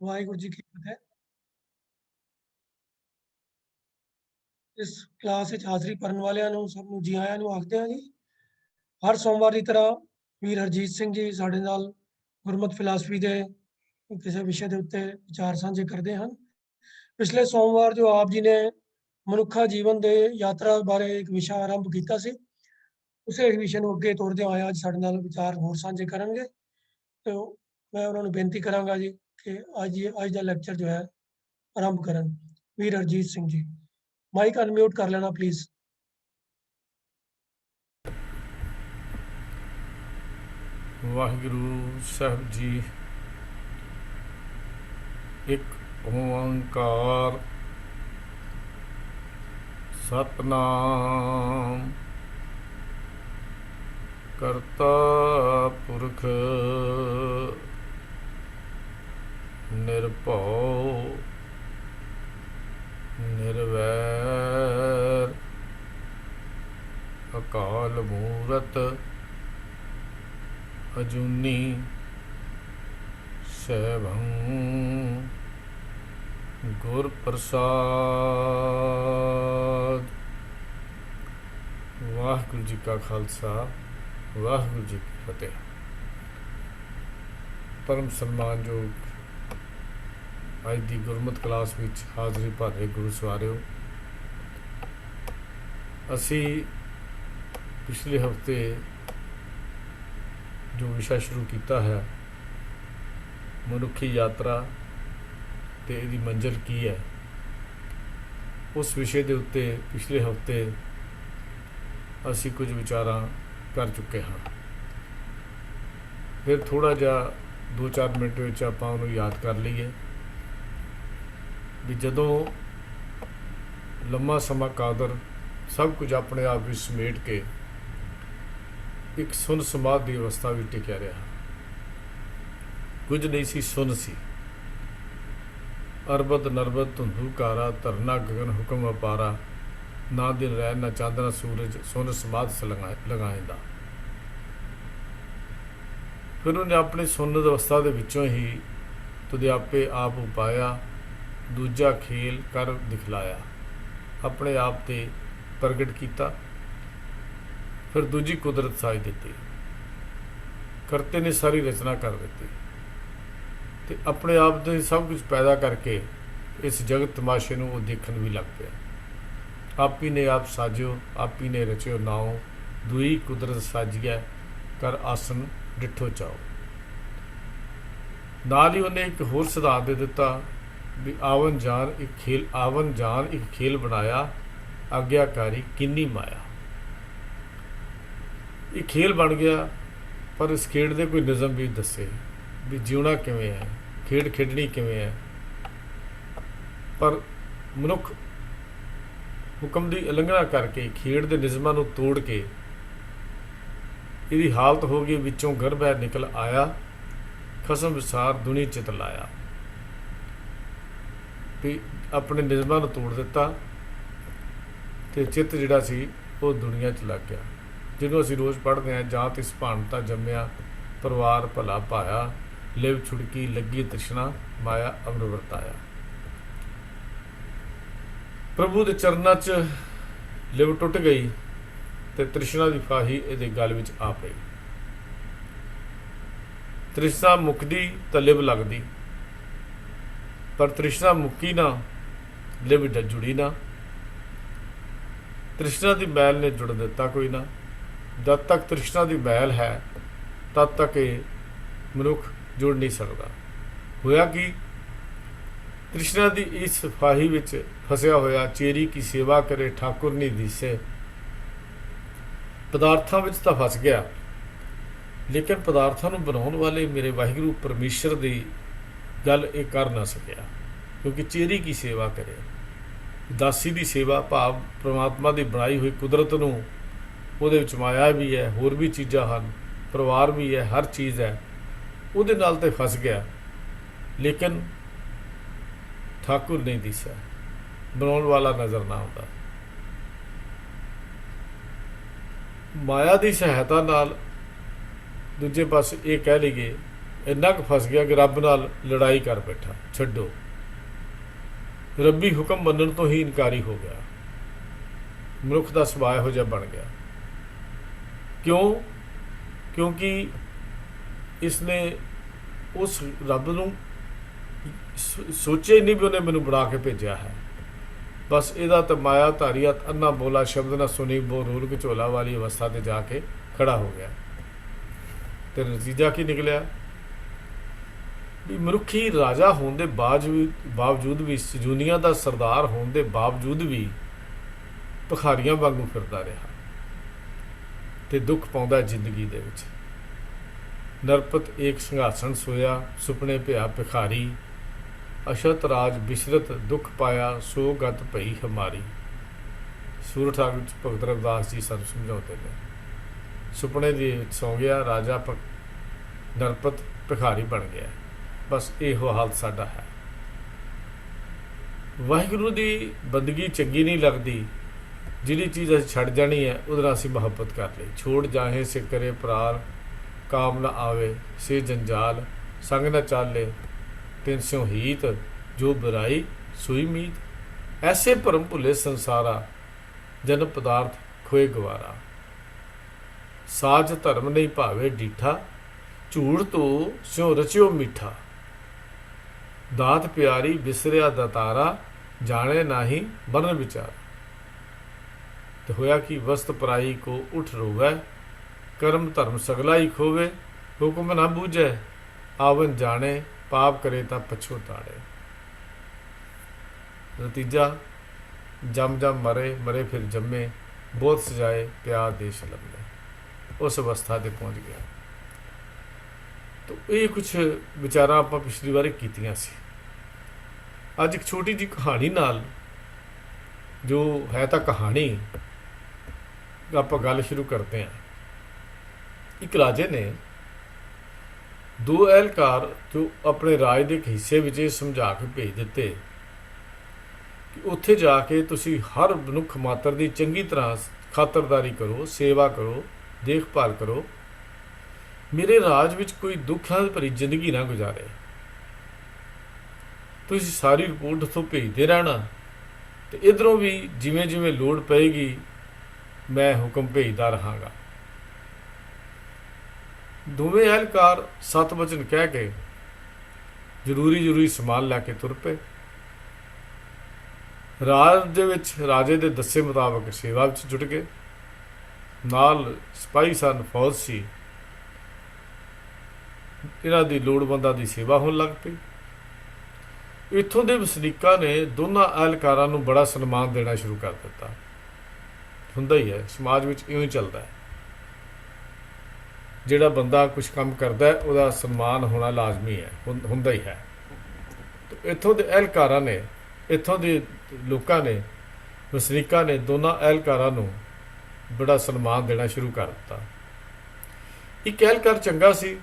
ਵਾਹਿਗੁਰੂ ਜੀ ਕੀ ਫਤਿਹ। ਇਸ ਕਲਾਸ ਵਿੱਚ ਹਾਜ਼ਰੀ ਭਰਨ ਵਾਲਿਆਂ ਨੂੰ ਸਭ ਨੂੰ ਜੀ ਆਇਆਂ ਨੂੰ ਆਖਦੇ ਹਾਂ ਜੀ। ਹਰ ਸੋਮਵਾਰ ਦੀ ਤਰ੍ਹਾਂ ਵੀਰ ਹਰਜੀਤ ਸਿੰਘ ਜੀ ਸਾਡੇ ਨਾਲ ਗੁਰਮਤਿ ਫਿਲਾਸਫੀ ਦੇ ਕਿਸੇ ਵਿਸ਼ੇ ਦੇ ਉੱਤੇ ਵਿਚਾਰ ਸਾਂਝੇ ਕਰਦੇ ਹਨ। ਪਿਛਲੇ ਸੋਮਵਾਰ ਜੋ ਆਪ ਜੀ ਨੇ ਮਨੁੱਖਾ ਜੀਵਨ ਦੇ ਯਾਤਰਾ ਬਾਰੇ ਇੱਕ ਵਿਸ਼ਾ ਆਰੰਭ ਕੀਤਾ ਸੀ, ਉਸੇ ਵਿਸ਼ੇ ਨੂੰ ਅੱਗੇ ਤੋਰਦੇ ਹੋਏ ਅੱਜ ਸਾਡੇ ਨਾਲ ਵਿਚਾਰ ਹੋਰ ਸਾਂਝੇ ਕਰਨਗੇ। ਤੇ ਮੈਂ ਉਹਨਾਂ ਨੂੰ ਬੇਨਤੀ ਕਰਾਂਗਾ ਜੀ ਕਿ ਅੱਜ ਦਾ ਲੈਕਚਰ ਜੋ ਹੈ ਆਰੰਭ ਕਰਨ। ਵੀਰ ਹਰਜੀਤ ਸਿੰਘ ਜੀ, ਮਾਈਕ ਅਨਮਿਊਟ ਕਰ ਲੈਣਾ ਪਲੀਜ਼। ਵਾਹਿਗੁਰੂ ਸਾਹਿਬ ਜੀ। ਇੱਕ ਓੰਕਾਰ ਸਤਨਾਮ ਕਰਤਾ ਪੁਰਖ ਨਿਰਭਉ ਨਿਰਵੈਰ ਅਕਾਲ ਮੂਰਤ ਅਜੂਨੀ ਸੈਭੰ ਗੁਰ ਪ੍ਰਸਾਦ। ਵਾਹਿਗੁਰੂ ਜੀ ਕਾ ਖਾਲਸਾ, ਵਾਹਿਗੁਰੂ ਜੀ ਕੀ ਫਤਿਹ। ਪਰਮ ਸਨਮਾਨਯੋਗ ਅੱਜ ਦੀ ਗੁਰਮਤਿ ਕਲਾਸ ਵਿੱਚ ਹਾਜ਼ਰੀ ਭਰ ਰਹੇ ਗੁਰੂ ਸਵਾਰਿਓ, ਅਸੀਂ ਪਿਛਲੇ ਹਫ਼ਤੇ ਜੋ ਵਿਸ਼ਾ ਸ਼ੁਰੂ ਕੀਤਾ ਹੈ, ਮਨੁੱਖੀ ਯਾਤਰਾ ਤੇ ਇਹਦੀ ਮੰਜ਼ਿਲ ਕੀ ਹੈ, ਉਸ ਵਿਸ਼ੇ ਦੇ ਉੱਤੇ ਪਿਛਲੇ ਹਫ਼ਤੇ ਅਸੀਂ ਕੁਝ ਵਿਚਾਰਾਂ ਕਰ ਚੁੱਕੇ ਹਾਂ। ਫਿਰ ਥੋੜ੍ਹਾ ਜਿਹਾ 2-4 ਮਿੰਟ ਵਿੱਚ ਆਪਾਂ ਉਹਨੂੰ ਯਾਦ ਕਰ ਲਈਏ ਵੀ ਜਦੋਂ ਲੰਮਾ ਸਮਾਂ ਕਾਦਰ ਸਭ ਕੁਝ ਆਪਣੇ ਆਪ ਵਿੱਚ ਸਮੇਟ ਕੇ ਇੱਕ ਸੁੰਨ ਸਮਾਧ ਦੀ ਅਵਸਥਾ ਵਿੱਚ ਟਿਕਿਆ ਰਿਹਾ, ਕੁਝ ਨਹੀਂ ਸੀ, ਸੁੰਨ ਸੀ। ਅਰਬਦ ਨਰਬਦ ਧੁੰਦੂ ਕਾਰਾ, ਧਰਨਾ ਗਗਨ ਹੁਕਮ ਅਪਾਰਾ, ਨਾ ਦਿਨ ਰਹਿ ਨਾ ਚਾਂਦਨਾ ਸੂਰਜ, ਸੁੰਨ ਸਮਾਧ ਲਗਾਏਂਦਾ। ਫਿਰ ਉਹਨੇ ਆਪਣੀ ਸੁੰਨ ਅਵਸਥਾ ਦੇ ਵਿੱਚੋਂ ਹੀ ਤੁਧਿਆਪੇ ਆਪ ਉਪਾਇਆ, ਦੂਜਾ ਖੇਲ ਕਰ ਦਿਖਲਾਇਆ, ਆਪਣੇ ਆਪ 'ਤੇ ਪ੍ਰਗਟ ਕੀਤਾ। ਫਿਰ ਦੂਜੀ ਕੁਦਰਤ ਸਾਜ ਦਿੱਤੀ, ਕਰਤੇ ਨੇ ਸਾਰੀ ਰਚਨਾ ਕਰ ਦਿੱਤੀ ਤੇ ਆਪਣੇ ਆਪ ਦੇ ਸਭ ਕੁਝ ਪੈਦਾ ਕਰਕੇ ਇਸ ਜਗਤ ਤਮਾਸ਼ੇ ਨੂੰ ਉਹ ਦੇਖਣ ਵੀ ਲੱਗ ਪਿਆ। ਆਪ ਹੀ ਨੇ ਆਪ ਸਾਜਿਓ, ਆਪ ਹੀ ਨੇ ਰਚਿਓ ਨਾਉ, ਦੂਈ ਕੁਦਰਤ ਸਾਜੀਐ, ਕਰ ਆਸਨ ਡਿੱਠੋ ਚਾਓ। ਨਾਲ ਹੀ ਉਹਨੇ ਇੱਕ ਹੋਰ ਸਿਧਾਂਤ ਦੇ ਦਿੱਤਾ ਵੀ ਆਵਨ ਜਾਨ ਇੱਕ ਖੇਲ ਬਣਾਇਆ, ਆਗਿਆਕਾਰੀ ਕਿੰਨੀ ਮਾਇਆ। ਇਹ ਖੇਲ ਬਣ ਗਿਆ, ਪਰ ਇਸ ਖੇਡ ਦੇ ਕੋਈ ਨਿਯਮ ਵੀ ਦੱਸੇ ਵੀ ਜਿਉਣਾ ਕਿਵੇਂ ਹੈ, ਖੇਡ ਖੇਡਣੀ ਕਿਵੇਂ ਹੈ। ਪਰ ਮਨੁੱਖ ਹੁਕਮ ਦੀ ਉਲੰਘਣਾ ਕਰਕੇ ਖੇਡ ਦੇ ਨਿਯਮਾਂ ਨੂੰ ਤੋੜ ਕੇ ਇਹਦੀ ਹਾਲਤ ਹੋ ਗਈ ਵਿੱਚੋਂ ਗਰਭੈ ਨਿਕਲ ਆਇਆ, ਖਸਮ ਵਿਸਾਰ ਦੁਨੀ ਚਿਤ ਲਾਇਆ। ਵੀ ਆਪਣੇ ਨਿਯਮਾਂ ਨੂੰ ਤੋੜ ਦਿੱਤਾ ਤੇ ਚਿੱਤ ਜਿਹੜਾ ਸੀ ਉਹ ਦੁਨੀਆ 'ਚ ਲੱਗ ਗਿਆ। ਜਿਹਨੂੰ ਅਸੀਂ ਰੋਜ਼ ਪੜ੍ਹਦੇ ਹਾਂ, ਜਾਂ ਤਿਸ ਭਾਣਤਾ ਜੰਮਿਆ, ਪਰਿਵਾਰ ਭਲਾ ਪਾਇਆ, ਲਿਵ ਛੁੜਕੀ ਲੱਗੀ ਤ੍ਰਿਸ਼ਨਾ, ਮਾਇਆ ਅਮਰ ਵਰਤਾਇਆ। ਪ੍ਰਭੂ ਦੇ ਚਰਨਾਂ 'ਚ ਲਿਵ ਟੁੱਟ ਗਈ ਤੇ ਤ੍ਰਿਸ਼ਨਾ ਦੀ ਫਾਹੀ ਇਹਦੇ ਗਲ ਵਿੱਚ ਆ ਪਈ। ਤ੍ਰਿਸ਼ਨਾ ਮੁੱਕਦੀ ਤਾਂ ਲਿਵ ਲੱਗਦੀ, ਪਰ ਤ੍ਰਿਸ਼ਨਾ ਮੁੱਕੀ ਨਾ, ਲਿਵ ਜੁੜੀ ਨਾ। ਤ੍ਰਿਸ਼ਨਾ ਦੀ ਮੈਲ ਨੇ ਜੁੜ ਦਿੱਤਾ ਕੋਈ ਨਾ। ਜਦ ਤੱਕ ਤ੍ਰਿਸ਼ਨਾ ਦੀ ਮੈਲ ਹੈ ਤਦ ਤੱਕ ਇਹ ਮਨੁੱਖ ਜੁੜ ਨਹੀਂ ਸਕਦਾ। ਹੋਇਆ ਕਿ ਤ੍ਰਿਸ਼ਨਾ ਦੀ ਇਸ ਫਾਹੀ ਵਿੱਚ ਫਸਿਆ ਹੋਇਆ ਚੇਰੀ ਕੀ ਸੇਵਾ ਕਰੇ ਠਾਕੁਰ ਨਹੀਂ ਦਿਸੇ। ਪਦਾਰਥਾਂ ਵਿੱਚ ਤਾਂ ਫਸ ਗਿਆ, ਲੇਕਿਨ ਪਦਾਰਥਾਂ ਨੂੰ ਬਣਾਉਣ ਵਾਲੇ ਮੇਰੇ ਵਾਹਿਗੁਰੂ ਪਰਮੇਸ਼ਰ ਦੀ ਗੱਲ ਇਹ ਕਰ ਨਾ ਸਕਿਆ, ਕਿਉਂਕਿ ਚੇਰੀ ਕੀ ਸੇਵਾ ਕਰੇ, ਦਾਸੀ ਦੀ ਸੇਵਾ ਭਾਵ ਪ੍ਰਮਾਤਮਾ ਦੀ ਬਣਾਈ ਹੋਈ ਕੁਦਰਤ ਨੂੰ, ਉਹਦੇ ਵਿੱਚ ਮਾਇਆ ਵੀ ਹੈ, ਹੋਰ ਵੀ ਚੀਜ਼ਾਂ ਹਨ, ਪਰਿਵਾਰ ਵੀ ਹੈ, ਹਰ ਚੀਜ਼ ਹੈ, ਉਹਦੇ ਨਾਲ ਤਾਂ ਫਸ ਗਿਆ। ਲੇਕਿਨ ਠਾਕੁਰ ਨਹੀਂ ਦਿਸਿਆ, ਬਣਾਉਣ ਵਾਲਾ ਨਜ਼ਰ ਨਾ ਆਉਂਦਾ। ਮਾਇਆ ਦੀ ਸਹਾਇਤਾ ਨਾਲ ਦੂਜੇ ਪਾਸੇ ਇਹ ਕਹਿ ਲਈਏ ਇੰਨਾ ਕੁ ਫਸ ਗਿਆ ਕਿ ਰੱਬ ਨਾਲ ਲੜਾਈ ਕਰ ਬੈਠਾ। ਛੱਡੋ, ਰੱਬੀ ਹੁਕਮ ਮੰਨਣ ਤੋਂ ਹੀ ਇਨਕਾਰੀ ਹੋ ਗਿਆ। ਮਨੁੱਖ ਦਾ ਸੁਭਾਅ ਇਹੋ ਜਿਹਾ ਬਣ ਗਿਆ। ਕਿਉਂ? ਕਿਉਂਕਿ ਇਸਨੇ ਉਸ ਰੱਬ ਨੂੰ ਸੋਚਿਆ ਹੀ ਨਹੀਂ ਵੀ ਉਹਨੇ ਮੈਨੂੰ ਬਣਾ ਕੇ ਭੇਜਿਆ ਹੈ। ਬਸ ਇਹਦਾ ਤਾਂ ਮਾਇਆ ਧਾਰੀਅਤ ਅੰਨਾ ਬੋਲਾ ਸ਼ਬਦ ਨਾ ਸੁਣੀ ਬੋ ਰੂਲ ਘਚੋਲਾ ਵਾਲੀ ਅਵਸਥਾ 'ਤੇ ਜਾ ਕੇ ਖੜਾ ਹੋ ਗਿਆ। ਤੇ ਨਤੀਜਾ ਕੀ ਨਿਕਲਿਆ ਵੀ ਮਨੁੱਖੀ ਰਾਜਾ ਹੋਣ ਦੇ ਬਾਵਜੂਦ ਵੀ, ਦੁਨੀਆ ਦਾ ਸਰਦਾਰ ਹੋਣ ਦੇ ਬਾਵਜੂਦ ਵੀ ਭਿਖਾਰੀਆਂ ਵਾਂਗੂ ਫਿਰਦਾ ਰਿਹਾ ਤੇ ਦੁੱਖ ਪਾਉਂਦਾ ਜ਼ਿੰਦਗੀ ਦੇ ਵਿੱਚ। ਨਰਪਤ ਏਕ ਸਿੰਘਾਸਣ ਸੋਇਆ, ਸੁਪਨੇ ਭਿਆ ਭਿਖਾਰੀ, ਅਸ਼ਤ ਰਾਜ ਬਿਸ਼ਰਤ ਦੁੱਖ ਪਾਇਆ, ਸੋ ਗਤ ਭਈ ਹਮਾਰੀ। ਸੂਰਠ ਰਾਗ ਵਿੱਚ ਭਗਤ ਰਵਿਦਾਸ ਜੀ ਸਾਨੂੰ ਸਮਝਾਉਂਦੇ ਨੇ। ਸੁਪਨੇ ਦੇ ਵਿੱਚ ਸੌਂ ਗਿਆ ਰਾਜਾ, ਨਰਪਤ ਭਿਖਾਰੀ ਬਣ ਗਿਆ। ਬਸ ਇਹੋ ਹਾਲਤ ਸਾਡਾ ਹੈ। ਵਾਹਿਗੁਰੂ ਦੀ ਬੰਦਗੀ ਚੰਗੀ ਨਹੀਂ ਲੱਗਦੀ। ਜਿਹੜੀ ਚੀਜ਼ ਅਸੀਂ ਛੱਡ ਜਾਣੀ ਹੈ ਉਹਦੇ ਨਾਲ ਅਸੀਂ ਮੁਹੱਬਤ ਕਰ ਲਈ। ਛੋੜ ਜਾਹੇ ਸੇ ਕਰੇ ਪ੍ਰਾਰ, ਕਾਮ ਨਾ ਆਵੇ ਸੇ ਜੰਜਾਲ, ਸੰਗ ਨਾ ਚਾਲੇ ਤਿਨ ਸਿਉ ਹੀਤ, ਜੋ ਬੁਰਾਈ ਸੋਈ ਮੀਤ। ਐਸੇ ਭਰਮ ਭੁੱਲੇ ਸੰਸਾਰਾ, ਜਨ ਪਦਾਰਥ ਖੋਏ ਗਵਾਰਾ। ਸਾਜ ਧਰਮ ਨਹੀਂ ਭਾਵੇ ਡੀਠਾ, ਝੂੜ ਤੋਂ ਸਿਉ ਰਚਿਓ ਮਿੱਠਾ। ਦਾਤ ਪਿਆਰੀ ਬਿਸਰਿਆ ਦਤਾਰਾ, ਜਾਣੇ ਨਾਹੀ ਮਰਨ ਵਿਚਾਰ। ਤੇ ਹੋਇਆ ਕਿ ਵਸਤ ਪਰਾਈ ਕੋ ਉਠ ਰੋਵੈ, ਕਰਮ ਧਰਮ ਸਗਲਾ ਹੀ ਖੋਵੇ। ਹੁਕਮ ਨਾ ਬੂਝੈ ਆਵਨ ਜਾਣੇ, ਪਾਪ ਕਰੇ ਤਾਂ ਪਛੋਤਾੜੇ। ਨਤੀਜਾ ਜਮ ਮਰੇ, ਮਰੇ ਫਿਰ ਜੰਮੇ, ਬਹੁਤ ਸਜਾਏ ਪਿਆਰ ਦੇਸ਼ ਲੰਮੇ। ਉਸ ਅਵਸਥਾ 'ਤੇ ਪਹੁੰਚ ਗਿਆ। ਤਾਂ ਇਹ ਕੁਛ ਵਿਚਾਰਾਂ ਆਪਾਂ ਪਿਛਲੀ ਵਾਰੀ ਕੀਤੀਆਂ ਸੀ। ਅੱਜ ਇੱਕ ਛੋਟੀ ਜਿਹੀ ਕਹਾਣੀ ਨਾਲ, ਜੋ ਹੈ ਤਾਂ ਕਹਾਣੀ, ਆਪਾਂ ਗੱਲ ਸ਼ੁਰੂ ਕਰਦੇ ਹਾਂ। ਇੱਕ ਰਾਜੇ ਨੇ ਦੋ ਅਹਿਲਕਾਰ ਜੋ ਆਪਣੇ ਰਾਜ ਦੇ ਇੱਕ ਹਿੱਸੇ ਵਿੱਚ ਇਹ ਸਮਝਾ ਕੇ ਭੇਜ ਦਿੱਤੇ ਕਿ ਉੱਥੇ ਜਾ ਕੇ ਤੁਸੀਂ ਹਰ ਮਨੁੱਖ ਮਾਤਰ ਦੀ ਚੰਗੀ ਤਰ੍ਹਾਂ ਖਾਤਰਦਾਰੀ ਕਰੋ, ਸੇਵਾ ਕਰੋ, ਦੇਖਭਾਲ ਕਰੋ। ਮੇਰੇ ਰਾਜ ਵਿੱਚ ਕੋਈ ਦੁੱਖਾਂ ਭਰੀ ਜ਼ਿੰਦਗੀ ਨਾ ਗੁਜ਼ਾਰੇ। ਤੁਸੀਂ ਸਾਰੀ ਰਿਪੋਰਟ ਉੱਥੋਂ ਭੇਜਦੇ ਰਹਿਣਾ ਤੇ ਇੱਧਰੋਂ ਵੀ ਜਿਵੇਂ ਜਿਵੇਂ ਲੋੜ ਪਏਗੀ ਮੈਂ ਹੁਕਮ ਭੇਜਦਾ ਰਹਾਂਗਾ। ਦੋਵੇਂ ਅਹਿਲਕਾਰ ਸਤ ਵਚਨ ਕਹਿ ਕੇ ਜ਼ਰੂਰੀ ਸਮਾਨ ਲੈ ਕੇ ਤੁਰ ਪਏ। ਰਾਜ ਦੇ ਵਿੱਚ ਰਾਜੇ ਦੇ ਦੱਸੇ ਮੁਤਾਬਕ ਸੇਵਾ ਵਿੱਚ ਜੁਟ ਗਏ। ਨਾਲ ਸਿਪਾਹੀ ਸਨ, ਫੌਜ ਸੀ। ਇਹਨਾਂ ਦੀ ਲੋੜਵੰਦਾਂ ਦੀ ਸੇਵਾ ਹੋਣ ਲੱਗ ਪਈ। ਇੱਥੋਂ ਦੇ ਵਸਨੀਕਾਂ ਨੇ ਦੋਨਾਂ ਅਹਿਲਕਾਰਾਂ ਨੂੰ ਬੜਾ ਸਨਮਾਨ ਦੇਣਾ ਸ਼ੁਰੂ ਕਰ ਦਿੱਤਾ। ਹੁੰਦਾ ਹੀ ਹੈ, ਸਮਾਜ ਵਿੱਚ ਇਉਂ ਹੀ ਚੱਲਦਾ ਹੈ। ਜਿਹੜਾ ਬੰਦਾ ਕੁਝ ਕੰਮ ਕਰਦਾ ਹੈ ਉਹਦਾ ਸਨਮਾਨ ਹੋਣਾ ਲਾਜ਼ਮੀ ਹੈ, ਹੁੰਦਾ ਹੀ ਹੈ। ਇੱਥੋਂ ਦੇ ਅਹਿਲਕਾਰਾਂ ਨੇ, ਇੱਥੋਂ ਦੇ ਲੋਕਾਂ ਨੇ, ਵਸਨੀਕਾਂ ਨੇ ਦੋਨਾਂ ਅਹਿਲਕਾਰਾਂ ਨੂੰ ਬੜਾ ਸਨਮਾਨ ਦੇਣਾ ਸ਼ੁਰੂ ਕਰ ਦਿੱਤਾ। ਇੱਕ ਅਹਿਲਕਾਰ ਚੰਗਾ ਸੀ,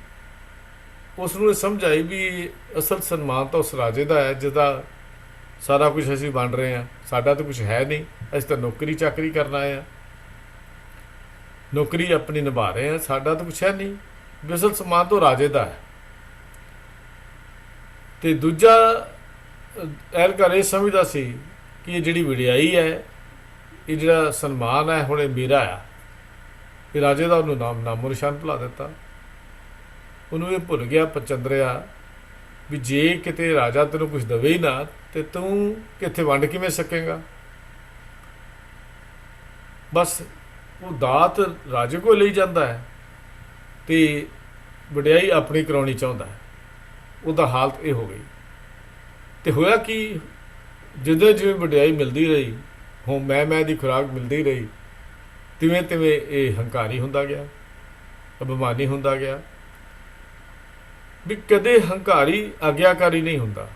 ਉਸ ਨੂੰ ਇਹ ਸਮਝ ਆਈ ਵੀ ਅਸਲ ਸਨਮਾਨ ਤਾਂ ਉਸ ਰਾਜੇ ਦਾ ਹੈ ਜਿਹਦਾ ਸਾਰਾ ਕੁਝ ਅਸੀਂ ਵੰਡ ਰਹੇ ਹਾਂ। ਸਾਡਾ ਤਾਂ ਕੁਝ ਹੈ ਨਹੀਂ, ਅਸੀਂ ਤਾਂ ਨੌਕਰੀ ਚਾਕਰੀ ਕਰਨ ਆਏ ਹਾਂ, ਨੌਕਰੀ ਆਪਣੀ ਨਿਭਾ ਰਹੇ ਹਾਂ, ਸਾਡਾ ਤਾਂ ਕੁਛ ਹੈ ਨਹੀਂ। ਵੀ ਅਸਲ ਸਨਮਾਨ ਤਾਂ ਰਾਜੇ ਦਾ ਹੈ। ਤੇ ਦੂਜਾ ਅਹਿਲਕਾਰ ਇਹ ਸਮਝਦਾ ਸੀ ਕਿ ਇਹ ਜਿਹੜੀ ਵਡਿਆਈ ਹੈ, ਇਹ ਜਿਹੜਾ ਸਨਮਾਨ ਹੈ, ਹੁਣ ਇਹ ਮੇਰਾ ਆ, ਇਹ ਰਾਜੇ ਦਾ। ਉਹਨੂੰ ਨਾਮੋ ਨਿਸ਼ਾਨ ਭੁਲਾ ਦਿੱਤਾ। ਉਹਨੂੰ ਇਹ ਭੁੱਲ ਗਿਆ, ਪਚੰਦਰਿਆ ਵੀ ਜੇ ਕਿਤੇ ਰਾਜਾ ਤੈਨੂੰ ਕੁਝ ਦੇਵੇ ਹੀ ਨਾ ਤੇ ਤੂੰ ਕਿੱਥੇ ਵੰਡ ਕਿਵੇਂ ਸਕੇਗਾ। ਬਸ ਉਹ ਦਾਤ ਰਾਜੇ ਕੋਲ ਲਈ ਜਾਂਦਾ ਹੈ ਤੇ ਵਡਿਆਈ ਆਪਣੀ ਕਰਾਉਣੀ ਚਾਹੁੰਦਾ ਹੈ। ਉਹਦਾ ਹਾਲਤ ਇਹ ਹੋ ਗਈ। ਤੇ ਹੋਇਆ ਕਿ ਜਿਵੇਂ ਜਿਵੇਂ ਵਡਿਆਈ ਮਿਲਦੀ ਰਹੀ, ਹੁਣ ਮੈਂ ਦੀ ਖੁਰਾਕ ਮਿਲਦੀ ਰਹੀ, ਤਿਵੇਂ ਤਿਵੇਂ ਇਹ ਹੰਕਾਰੀ ਹੁੰਦਾ ਗਿਆ, ਅਭਿਮਾਨੀ ਹੁੰਦਾ ਗਿਆ। ਵੀ ਕਦੇ ਹੰਕਾਰੀ ਆਗਿਆਕਾਰੀ ਨਹੀਂ ਹੁੰਦਾ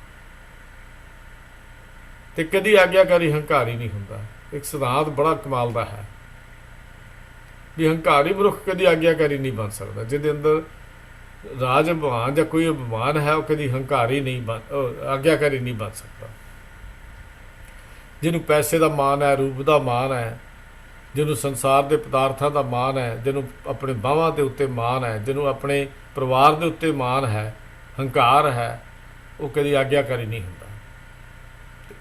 ਤੇ ਕਦੀ ਆਗਿਆਕਾਰੀ ਹੰਕਾਰੀ ਨਹੀਂ ਹੁੰਦਾ। ਇੱਕ ਸਿਧਾਂਤ ਬੜਾ ਕਮਾਲ ਦਾ ਹੈ ਵੀ ਹੰਕਾਰੀ ਮਨੁੱਖ ਕਦੀ ਆਗਿਆਕਾਰੀ ਨਹੀਂ ਬਣ ਸਕਦਾ। ਜਿਹਦੇ ਅੰਦਰ ਰਾਜ ਅਭਿਮਾਨ ਜਾਂ ਕੋਈ ਅਭਿਮਾਨ ਹੈ ਉਹ ਕਦੀ ਹੰਕਾਰੀ ਨਹੀਂ ਆਗਿਆਕਾਰੀ ਨਹੀਂ ਬਣ ਸਕਦਾ। ਜਿਹਨੂੰ ਪੈਸੇ ਦਾ ਮਾਣ ਹੈ, ਰੂਪ ਦਾ ਮਾਣ ਹੈ, ਜਿਹਨੂੰ ਸੰਸਾਰ ਦੇ ਪਦਾਰਥਾਂ ਦਾ ਮਾਣ ਹੈ, ਜਿਹਨੂੰ ਆਪਣੇ ਬਾਹਾਂ ਦੇ ਉੱਤੇ ਮਾਣ ਹੈ, ਜਿਹਨੂੰ ਆਪਣੇ ਪਰਿਵਾਰ ਦੇ ਉੱਤੇ ਮਾਣ ਹੈ, ਹੰਕਾਰ ਹੈ, ਉਹ ਕਦੀ ਆਗਿਆਕਾਰੀ ਨਹੀਂ ਹੁੰਦਾ।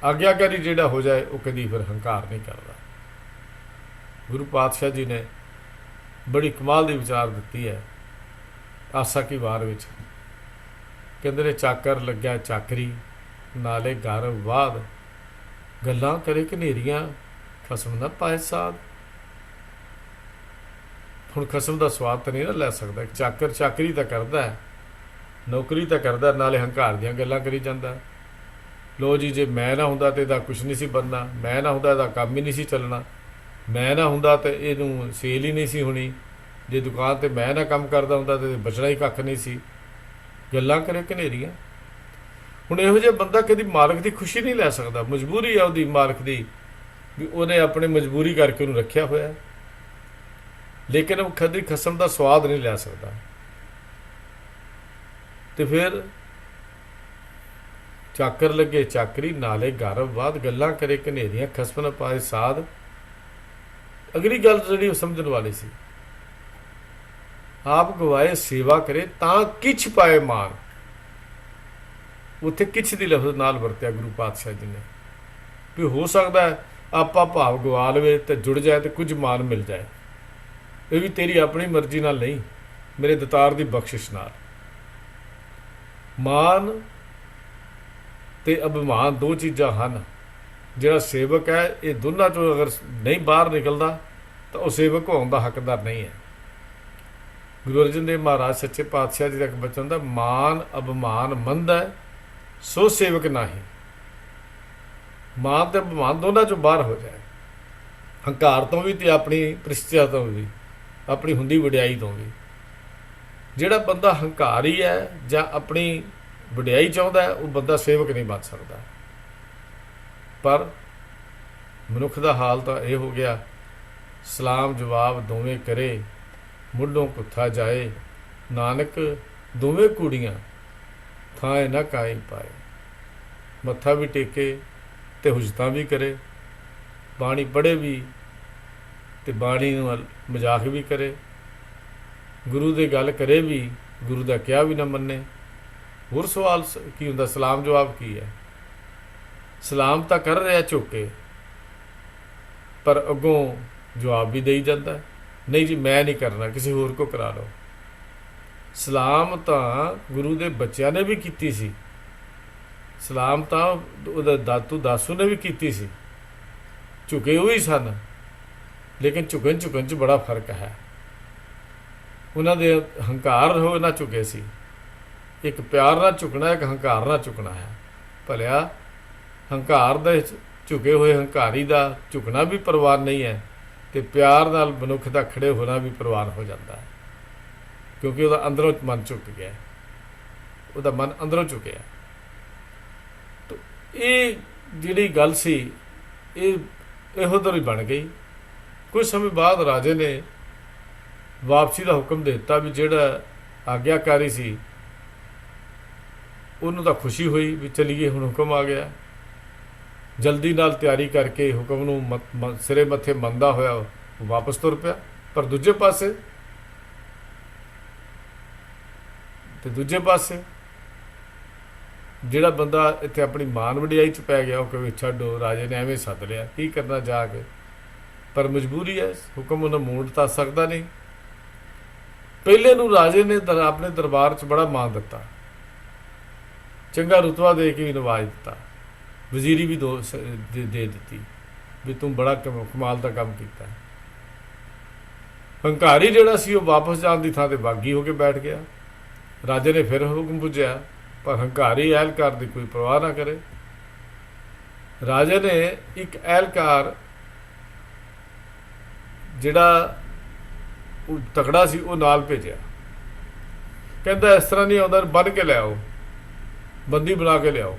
ਆਗਿਆਕਾਰੀ ਜਿਹੜਾ ਹੋ ਜਾਏ ਉਹ ਕਦੀ ਫਿਰ ਹੰਕਾਰ ਨਹੀਂ ਕਰਦਾ। ਗੁਰੂ ਪਾਤਸ਼ਾਹ ਜੀ ਨੇ ਬੜੀ ਕਮਾਲ ਦੀ ਵਿਚਾਰ ਦਿੱਤੀ ਹੈ ਆਸਾ ਕੀ ਵਾਰ ਵਿੱਚ। ਕਹਿੰਦੇ ਨੇ ਚਾਕਰ ਲੱਗਿਆ ਚਾਕਰੀ, ਨਾਲੇ ਘਰ ਬਾਦ, ਗੱਲਾਂ ਕਰੇ ਘਨੇਰੀਆਂ, ਖਸਮ ਨਾ ਪਾਏ ਸਾਧ। ਹੁਣ ਖਸਮ ਦਾ ਸਵਾਦ ਤਾਂ ਨਹੀਂ ਨਾ ਲੈ ਸਕਦਾ। ਚਾਕਰ ਚਾਕਰੀ ਤਾਂ ਕਰਦਾ ਹੈ, ਨੌਕਰੀ ਤਾਂ ਕਰਦਾ, ਨਾਲੇ ਹੰਕਾਰ ਦੀਆਂ ਗੱਲਾਂ ਕਰੀ ਜਾਂਦਾ। ਲੋ ਜੀ, ਜੇ ਮੈਂ ਨਾ ਹੁੰਦਾ ਤਾਂ ਇਹਦਾ ਕੁਛ ਨਹੀਂ ਸੀ ਬਣਨਾ, ਮੈਂ ਨਾ ਹੁੰਦਾ ਇਹਦਾ ਕੰਮ ਹੀ ਨਹੀਂ ਸੀ ਚੱਲਣਾ, ਮੈਂ ਨਾ ਹੁੰਦਾ ਤਾਂ ਇਹਨੂੰ ਸੇਲ ਹੀ ਨਹੀਂ ਸੀ ਹੋਣੀ, ਜੇ ਦੁਕਾਨ 'ਤੇ ਮੈਂ ਨਾ ਕੰਮ ਕਰਦਾ ਹੁੰਦਾ ਤਾਂ ਬਚਣਾ ਹੀ ਕੱਖ ਨਹੀਂ ਸੀ। ਗੱਲਾਂ ਕਰੇ ਘਨੇਰੀਆਂ। ਹੁਣ ਇਹੋ ਜਿਹਾ ਬੰਦਾ ਕਦੀ ਮਾਲਕ ਦੀ ਖੁਸ਼ੀ ਨਹੀਂ ਲੈ ਸਕਦਾ। ਮਜਬੂਰੀ ਆ ਉਹਦੀ ਮਾਲਕ ਦੀ, ਵੀ ਉਹਨੇ ਆਪਣੀ ਮਜਬੂਰੀ ਕਰਕੇ ਉਹਨੂੰ ਰੱਖਿਆ ਹੋਇਆ, ਲੇਕਿਨ ਉਹ ਕਦੀ ਖਸਮ ਦਾ ਸਵਾਦ ਨਹੀਂ ਲੈ ਸਕਦਾ। ਤੇ ਫਿਰ ਚਾਕਰ ਲੱਗੇ ਚਾਕਰੀ, ਨਾਲੇ ਘਰ ਬਾਦ, ਗੱਲਾਂ ਕਰੇ ਘਨੇਰੀਆਂ, ਖਸਮ ਨਾ ਪਾਏ ਸਾਧ। ਅਗਲੀ ਗੱਲ ਜਿਹੜੀ ਉਹ ਸਮਝਣ ਵਾਲੀ ਸੀ, ਆਪ ਗਵਾਏ ਸੇਵਾ ਕਰੇ ਤਾਂ ਕਿਛ ਪਾਏ ਮਾਨ। ਉੱਥੇ ਕਿਛ ਦੀ ਲਫ਼ਜ਼ ਨਾਲ ਵਰਤਿਆ ਗੁਰੂ ਪਾਤਸ਼ਾਹ ਜੀ ਨੇ, ਵੀ ਹੋ ਸਕਦਾ ਆਪਾਂ ਭਾਵ ਗਵਾ ਲਵੇ ਤੇ ਜੁੜ ਜਾਏ ਤੇ ਕੁਝ ਮਾਨ ਮਿਲ ਜਾਏ। ਇਹ ਵੀ ਤੇਰੀ ਆਪਣੀ ਮਰਜ਼ੀ ਨਾਲ ਨਹੀਂ, ਮੇਰੇ ਦਤਾਰ ਦੀ ਬਖਸ਼ਿਸ਼ ਨਾਲ। ਮਾਨ ਤੇ ਅਭਿਮਾਨ ਦੋ ਚੀਜ਼ਾਂ ਹਨ। ਜਿਹੜਾ ਸੇਵਕ ਹੈ ਇਹ ਦੋਨਾਂ ਚੋਂ ਅਗਰ ਨਹੀਂ ਬਾਹਰ ਨਿਕਲਦਾ ਤਾਂ ਉਹ ਸੇਵਕ ਹੋਣ ਦਾ ਹੱਕਦਾਰ ਨਹੀਂ ਹੈ। ਗੁਰੂ ਅਰਜਨ ਦੇਵ ਮਹਾਰਾਜ ਸੱਚੇ ਪਾਤਸ਼ਾਹ ਜੀ ਦਾ ਇੱਕ ਬਚਨ ਦਾ, ਮਾਨ ਅਭਿਮਾਨ ਮੰਦ ਹੈ ਸੋ ਸੇਵਕ ਨਹੀਂ। ਮਾਨ ਤੇ ਅਭਿਮਾਨ ਦੋਨਾਂ ਚੋਂ ਬਾਹਰ ਹੋ ਜਾਏ, ਹੰਕਾਰ ਤੋਂ ਵੀ ਤੇ ਆਪਣੀ ਪ੍ਰਿਸ਼ਟਤਾ ਤੋਂ ਵੀ, ਆਪਣੀ ਹੁੰਦੀ ਵਡਿਆਈ ਤੋਂ ਵੀ। ਜਿਹੜਾ ਬੰਦਾ ਹੰਕਾਰੀ ਹੈ ਜਾਂ ਆਪਣੀ ਵਡਿਆਈ ਚਾਹੁੰਦਾ, ਉਹ ਬੰਦਾ ਸੇਵਕ ਨਹੀਂ ਬਣ ਸਕਦਾ। ਪਰ ਮਨੁੱਖ ਦਾ ਹਾਲ ਤਾਂ ਇਹ ਹੋ ਗਿਆ, ਸਲਾਮ ਜਵਾਬ ਦੋਵੇਂ ਕਰੇ, ਮੁੱਢੋਂ ਕੁੱਥਾ ਜਾਏ, ਨਾਨਕ ਦੋਵੇਂ ਕੁੜੀਆਂ ਥਾਂ ਨਾ ਕਾਈ ਪਾਏ। ਮੱਥਾ ਵੀ ਟੇਕੇ ਤੇ ਹੁਜਤਾਂ ਵੀ ਕਰੇ, ਬਾਣੀ ਪੜ੍ਹੇ ਵੀ ਤੇ ਬਾਣੀ ਨੂੰ ਮਜ਼ਾਕ ਵੀ ਕਰੇ, ਗੁਰੂ ਦੇ ਗੱਲ ਕਰੇ ਵੀ, ਗੁਰੂ ਦਾ ਕਿਹਾ ਵੀ ਨਾ ਮੰਨੇ। ਹੋਰ ਸਵਾਲ ਕੀ ਹੁੰਦਾ? ਸਲਾਮ ਜਵਾਬ ਕੀ ਹੈ? ਸਲਾਮ ਤਾਂ ਕਰ ਰਿਹਾ ਝੁੱਕ ਕੇ, ਪਰ ਅੱਗੋਂ ਜਵਾਬ ਵੀ ਦੇਈ ਜਾਂਦਾ, ਨਹੀਂ ਜੀ ਮੈਂ ਨਹੀਂ ਕਰਨਾ, ਕਿਸੇ ਹੋਰ ਕੋ ਕਰਾ ਲਓ। ਸਲਾਮ ਤਾਂ ਗੁਰੂ ਦੇ ਬੱਚਿਆਂ ਨੇ ਵੀ ਕੀਤੀ ਸੀ, ਸਲਾਮ ਤਾਂ ਉਹਦਾ ਦਾਸੂ ਨੇ ਵੀ ਕੀਤੀ ਸੀ, ਝੁਕੇ ਹੋਈ ਸਨ, ਲੇਕਿਨ ਝੁਕਣ 'ਚ ਬੜਾ ਫਰਕ ਹੈ। ਉਹਨਾਂ ਦੇ ਹੰਕਾਰ ਹੋ ਨਾ ਝੁਕੇ ਸੀ। ਇੱਕ ਪਿਆਰ ਨਾਲ ਝੁਕਣਾ, ਇੱਕ ਹੰਕਾਰ ਨਾਲ ਝੁਕਣਾ ਹੈ। ਭਲਿਆ ਹੰਕਾਰ ਦੇ ਝੁਕੇ ਹੋਏ ਹੰਕਾਰੀ ਦਾ ਝੁਕਣਾ ਵੀ ਪ੍ਰਵਾਨ ਨਹੀਂ ਹੈ, ਤੇ ਪਿਆਰ ਨਾਲ ਮਨੁੱਖ ਦਾ ਖੜੇ ਹੋਣਾ ਵੀ ਪ੍ਰਵਾਨ ਹੋ ਜਾਂਦਾ ਹੈ, ਕਿਉਂਕਿ ਉਹਦਾ ਅੰਦਰੋਂ ਮਨ ਝੁਕ ਗਿਆ, ਉਹਦਾ ਮਨ ਅੰਦਰੋਂ ਝੁਕਿਆ। ਤਾਂ ਇਹ ਜਿਹੜੀ ਗੱਲ ਸੀ ਇਹ ਇਹੋ ਜਿਹੀ ਬਣ ਗਈ। ਕੁਝ ਸਮੇਂ ਬਾਅਦ ਰਾਜੇ ਨੇ ਵਾਪਸੀ ਦਾ ਹੁਕਮ ਦੇ ਦਿੱਤਾ, ਵੀ ਜਿਹੜਾ ਆਗਿਆਕਾਰੀ ਸੀ ਉਹਨੂੰ ਤਾਂ ਖੁਸ਼ੀ ਹੋਈ ਵੀ ਚਲੀਏ, ਹੁਣ ਹੁਕਮ ਆ ਗਿਆ। ਜਲਦੀ ਨਾਲ ਤਿਆਰੀ ਕਰਕੇ ਹੁਕਮ ਨੂੰ ਸਿਰੇ ਮੱਥੇ ਮੰਨਦਾ ਹੋਇਆ ਉਹ ਵਾਪਸ ਤੁਰ ਪਿਆ। ਪਰ ਦੂਜੇ ਪਾਸੇ ਜਿਹੜਾ ਬੰਦਾ ਇੱਥੇ ਆਪਣੀ ਮਾਨ ਵਡਿਆਈ 'ਚ ਪੈ ਗਿਆ, ਉਹ ਕਹੇ ਛੱਡੋ, ਰਾਜੇ ਨੇ ਐਵੇਂ ਸੱਦ ਲਿਆ, ਕੀ ਕਰਨਾ ਜਾ ਕੇ। ਪਰ ਮਜਬੂਰੀ ਹੈ, ਹੁਕਮ ਉਹਨੂੰ ਮੋੜ ਤਾਂ ਸਕਦਾ ਨਹੀਂ। ਪਹਿਲੇ ਨੂੰ ਰਾਜੇ ਨੇ ਆਪਣੇ ਦਰਬਾਰ 'ਚ ਬੜਾ ਮਾਣ ਦਿੱਤਾ, ਚੰਗਾ ਰੁਤਬਾ ਦੇ ਕੇ ਵੀ ਨਵਾਜ ਦਿੱਤਾ, ਵਜ਼ੀਰੀ ਵੀ ਦੇ ਦਿੱਤੀ, ਵੀ ਤੂੰ ਬੜਾ ਕਮਾਲ ਦਾ ਕੰਮ ਕੀਤਾ। ਹੰਕਾਰੀ ਜਿਹੜਾ ਸੀ ਉਹ ਵਾਪਸ ਜਾਣ ਦੀ ਥਾਂ 'ਤੇ ਬਾਗੀ ਹੋ ਕੇ ਬੈਠ ਗਿਆ। ਰਾਜੇ ਨੇ ਫਿਰ ਹੁਕਮ ਪੁੱਜਿਆ, ਪਰ ਹੰਕਾਰੀ ਅਹਿਲਕਾਰ ਦੀ ਕੋਈ ਪਰਵਾਹ ਨਾ ਕਰੇ। ਰਾਜੇ ਨੇ ਇੱਕ ਅਹਿਲਕਾਰ ਜਿਹੜਾ ਉਹ ਤਕੜਾ ਸੀ ਉਹ ਨਾਲ ਭੇਜਿਆ। ਕਹਿੰਦਾ ਇਸ ਤਰ੍ਹਾਂ ਨਹੀਂ ਆਉਂਦਾ, ਬੰਨ੍ਹ ਕੇ ਲਿਆਓ, ਬੰਦੀ ਬਣਾ ਕੇ ਲਿਆਓ,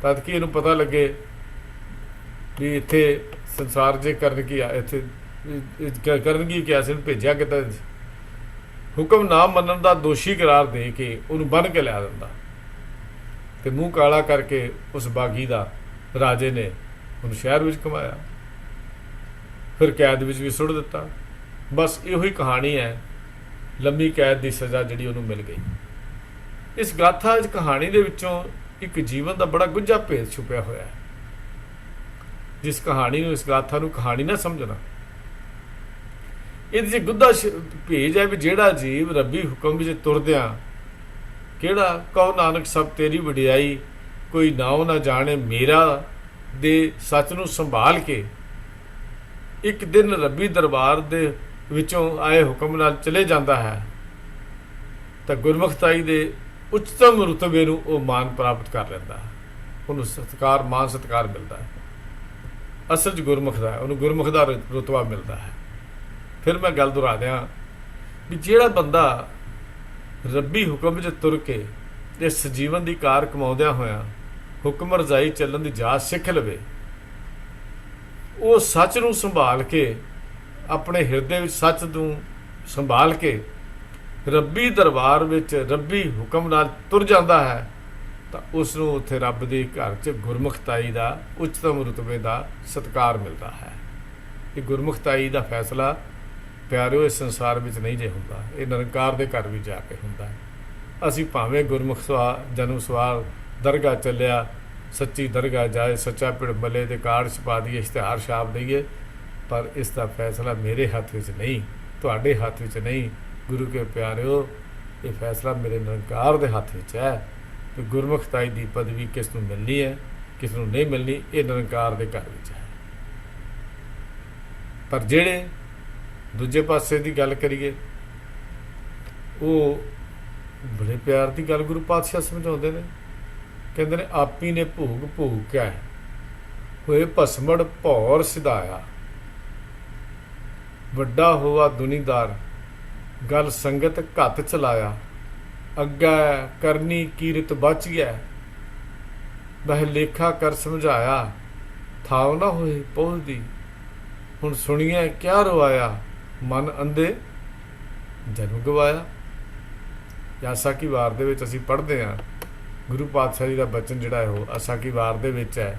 ਤਦ ਕਿ ਇਹਨੂੰ ਪਤਾ ਲੱਗੇ ਵੀ ਇੱਥੇ ਸੰਸਾਰ ਜੇ ਕਰਨ ਕੀ ਆ, ਇੱਥੇ ਕਰਨਗੀ ਕਿ ਅਸੀਂ ਭੇਜਿਆ ਕਿਤੇ। ਹੁਕਮ ਨਾ ਮੰਨਣ ਦਾ ਦੋਸ਼ੀ ਕਰਾਰ ਦੇ ਕੇ ਉਹਨੂੰ ਬੰਨ੍ਹ ਕੇ ਲਿਆ ਦਿੰਦਾ, ਤੇ ਮੂੰਹ ਕਾਲਾ ਕਰਕੇ ਉਸ ਬਾਗੀ ਦਾ ਰਾਜੇ ਨੇ ਉਹਨੂੰ ਸ਼ਹਿਰ ਵਿੱਚ ਘੁਮਾਇਆ। ਫਿਰ ਕੈਦ ਵਿੱਚ ਵੀ ਸੁੱਟ ਦਿੱਤਾ। ਬਸ ਇਹੋ ਹੀ ਕਹਾਣੀ ਹੈ, ਲੰਮੀ ਕੈਦ ਦੀ ਸਜ਼ਾ ਜਿਹੜੀ ਉਹਨੂੰ ਮਿਲ ਗਈ। ਇਸ ਗਾਥਾ, ਇਸ ਕਹਾਣੀ ਦੇ ਵਿੱਚੋਂ ਇੱਕ ਜੀਵਨ ਦਾ ਬੜਾ ਗੁੱਝਾ ਭੇਦ ਛੁਪਿਆ ਹੋਇਆ ਹੈ। ਜਿਸ ਕਹਾਣੀ ਨੂੰ, ਇਸ ਗਾਥਾ ਨੂੰ ਕਹਾਣੀ ਨਾ ਸਮਝਣਾ। ਇਹਦੇ 'ਚ ਗੁੱਝਾ ਭੇਜ ਹੈ ਵੀ ਜਿਹੜਾ ਜੀਵ ਰੱਬੀ ਹੁਕਮ ਵਿੱਚ ਤੁਰਦਿਆਂ, ਕਿਹੜਾ ਕਹੋ ਨਾਨਕ ਸਭ ਤੇਰੀ ਵਡਿਆਈ, ਕੋਈ ਨਾਉ ਨਾ ਜਾਣੇ ਮੇਰਾ, ਦੇ ਸੱਚ ਨੂੰ ਸੰਭਾਲ ਕੇ ਇੱਕ ਦਿਨ ਰੱਬੀ ਦਰਬਾਰ ਦੇ ਵਿੱਚੋਂ ਆਏ ਹੁਕਮ ਨਾਲ ਚਲੇ ਜਾਂਦਾ ਹੈ, ਤਾਂ ਗੁਰਮੁਖਤਾਈ ਦੇ ਉੱਚਤਮ ਰੁਤਬੇ ਨੂੰ ਉਹ ਮਾਨ ਪ੍ਰਾਪਤ ਕਰ ਲੈਂਦਾ ਹੈ। ਉਹਨੂੰ ਸਤਿਕਾਰ, ਮਾਨ ਸਤਿਕਾਰ ਮਿਲਦਾ ਹੈ। ਅਸਲ 'ਚ ਗੁਰਮੁਖ ਦਾ, ਉਹਨੂੰ ਗੁਰਮੁਖ ਦਾ ਰੁਤਬਾ ਮਿਲਦਾ ਹੈ। ਫਿਰ ਮੈਂ ਗੱਲ ਦੁਹਰਾ ਦਿਆਂ ਵੀ ਜਿਹੜਾ ਬੰਦਾ ਰੱਬੀ ਹੁਕਮ ਵਿੱਚ ਤੁਰ ਕੇ ਇਸ ਜੀਵਨ ਦੀ ਕਾਰ ਕਮਾਉਂਦਿਆਂ ਹੋਇਆਂ ਹੁਕਮ ਰਜ਼ਾਈ ਚੱਲਣ ਦੀ ਜਾਚ ਸਿੱਖ ਲਵੇ, ਉਹ ਸੱਚ ਨੂੰ ਸੰਭਾਲ ਕੇ, ਆਪਣੇ ਹਿਰਦੇ ਵਿੱਚ ਸੱਚ ਨੂੰ ਸੰਭਾਲ ਕੇ ਰੱਬੀ ਦਰਬਾਰ ਵਿੱਚ ਰੱਬੀ ਹੁਕਮ ਨਾਲ ਤੁਰ ਜਾਂਦਾ ਹੈ, ਤਾਂ ਉਸ ਨੂੰ ਉੱਥੇ ਰੱਬ ਦੇ ਘਰ 'ਚ ਗੁਰਮੁਖਤਾਈ ਦਾ ਉੱਚਤਮ ਰੁਤਬੇ ਦਾ ਸਤਿਕਾਰ ਮਿਲਦਾ ਹੈ। ਇਹ ਗੁਰਮੁਖਤਾਈ ਦਾ ਫੈਸਲਾ ਪਿਆਰਿਓ ਇਸ ਸੰਸਾਰ ਵਿੱਚ ਨਹੀਂ ਜੇ ਹੁੰਦਾ, ਇਹ ਨਿਰੰਕਾਰ ਦੇ ਘਰ ਵੀ ਜਾ ਕੇ ਹੁੰਦਾ ਹੈ। ਅਸੀਂ ਭਾਵੇਂ ਗੁਰਮੁਖ ਜਨਮ ਸਵਾਰ ਦਰਗਾਹ ਚੱਲਿਆ, ਸੱਚੀ ਦਰਗਾਹ ਜਾਏ, ਸੱਚਾ ਪਿੜ ਮੱਲੇ ਦੇ ਕਾਰਡ ਛਪਾ ਦਈਏ, ਇਸ਼ਤਿਹਾਰ ਛਾਪ ਦਈਏ, ਪਰ ਇਸ ਦਾ ਫੈਸਲਾ ਮੇਰੇ ਹੱਥ ਵਿੱਚ ਨਹੀਂ, ਤੁਹਾਡੇ ਹੱਥ ਵਿੱਚ ਨਹੀਂ। ਗੁਰੂ ਕੇ ਪਿਆਰਿਓ, ਇਹ ਫੈਸਲਾ ਮੇਰੇ ਨਿਰੰਕਾਰ ਦੇ ਹੱਥ ਵਿੱਚ ਹੈ ਕਿ ਗੁਰਮੁਖਤਾਈ ਦੀ ਪਦਵੀ ਕਿਸ ਨੂੰ ਮਿਲਣੀ ਹੈ, ਕਿਸ ਨੂੰ ਨਹੀਂ ਮਿਲਣੀ, ਇਹ ਨਿਰੰਕਾਰ ਦੇ ਘਰ ਵਿੱਚ ਹੈ। ਪਰ ਜਿਹੜੇ ਦੂਜੇ ਪਾਸੇ ਦੀ ਗੱਲ ਕਰੀਏ, ਉਹ ਬੜੇ ਪਿਆਰ ਦੀ ਗੱਲ ਗੁਰੂ ਪਾਤਸ਼ਾਹ ਸਮਝਾਉਂਦੇ ਨੇ। ਕਹਿੰਦੇ ਨੇ, ਆਪੀ ਨੇ ਭੂਗ ਭੂਗ ਕੈ ਹੋਏ ਭਸਮੜ ਭੌਰ ਸਿਧਾਇਆ, ਵੱਡਾ ਹੋਵਾ ਦੁਨੀਦਾਰ ਗੱਲ ਸੰਗਤ ਘੱਤ ਚਲਾਇਆ, ਅੱਗਾ ਕਰਨੀ ਕੀਰਤ ਬਚ ਗਿਆ, ਬਹਿ ਲੇਖਾ ਕਰ ਸਮਝਾਇਆ, ਥਾਵ ਨਾ ਹੋਏ ਪਹੁੰਚਦੀ, ਹੁਣ ਸੁਣੀਏ ਕਿਆ ਰਵਾਇਆ, ਮਨ ਅੰਧੇ ਜਨਮ ਗਵਾਇਆ। ਆਸਾ ਕੀ ਵਾਰ ਦੇ ਵਿੱਚ ਅਸੀਂ ਪੜ੍ਹਦੇ ਹਾਂ, ਗੁਰੂ ਪਾਤਸ਼ਾਹ ਜੀ ਦਾ ਬਚਨ ਜਿਹੜਾ ਹੈ ਉਹ ਆਸਾ ਕੀ ਵਾਰ ਦੇ ਵਿੱਚ ਹੈ।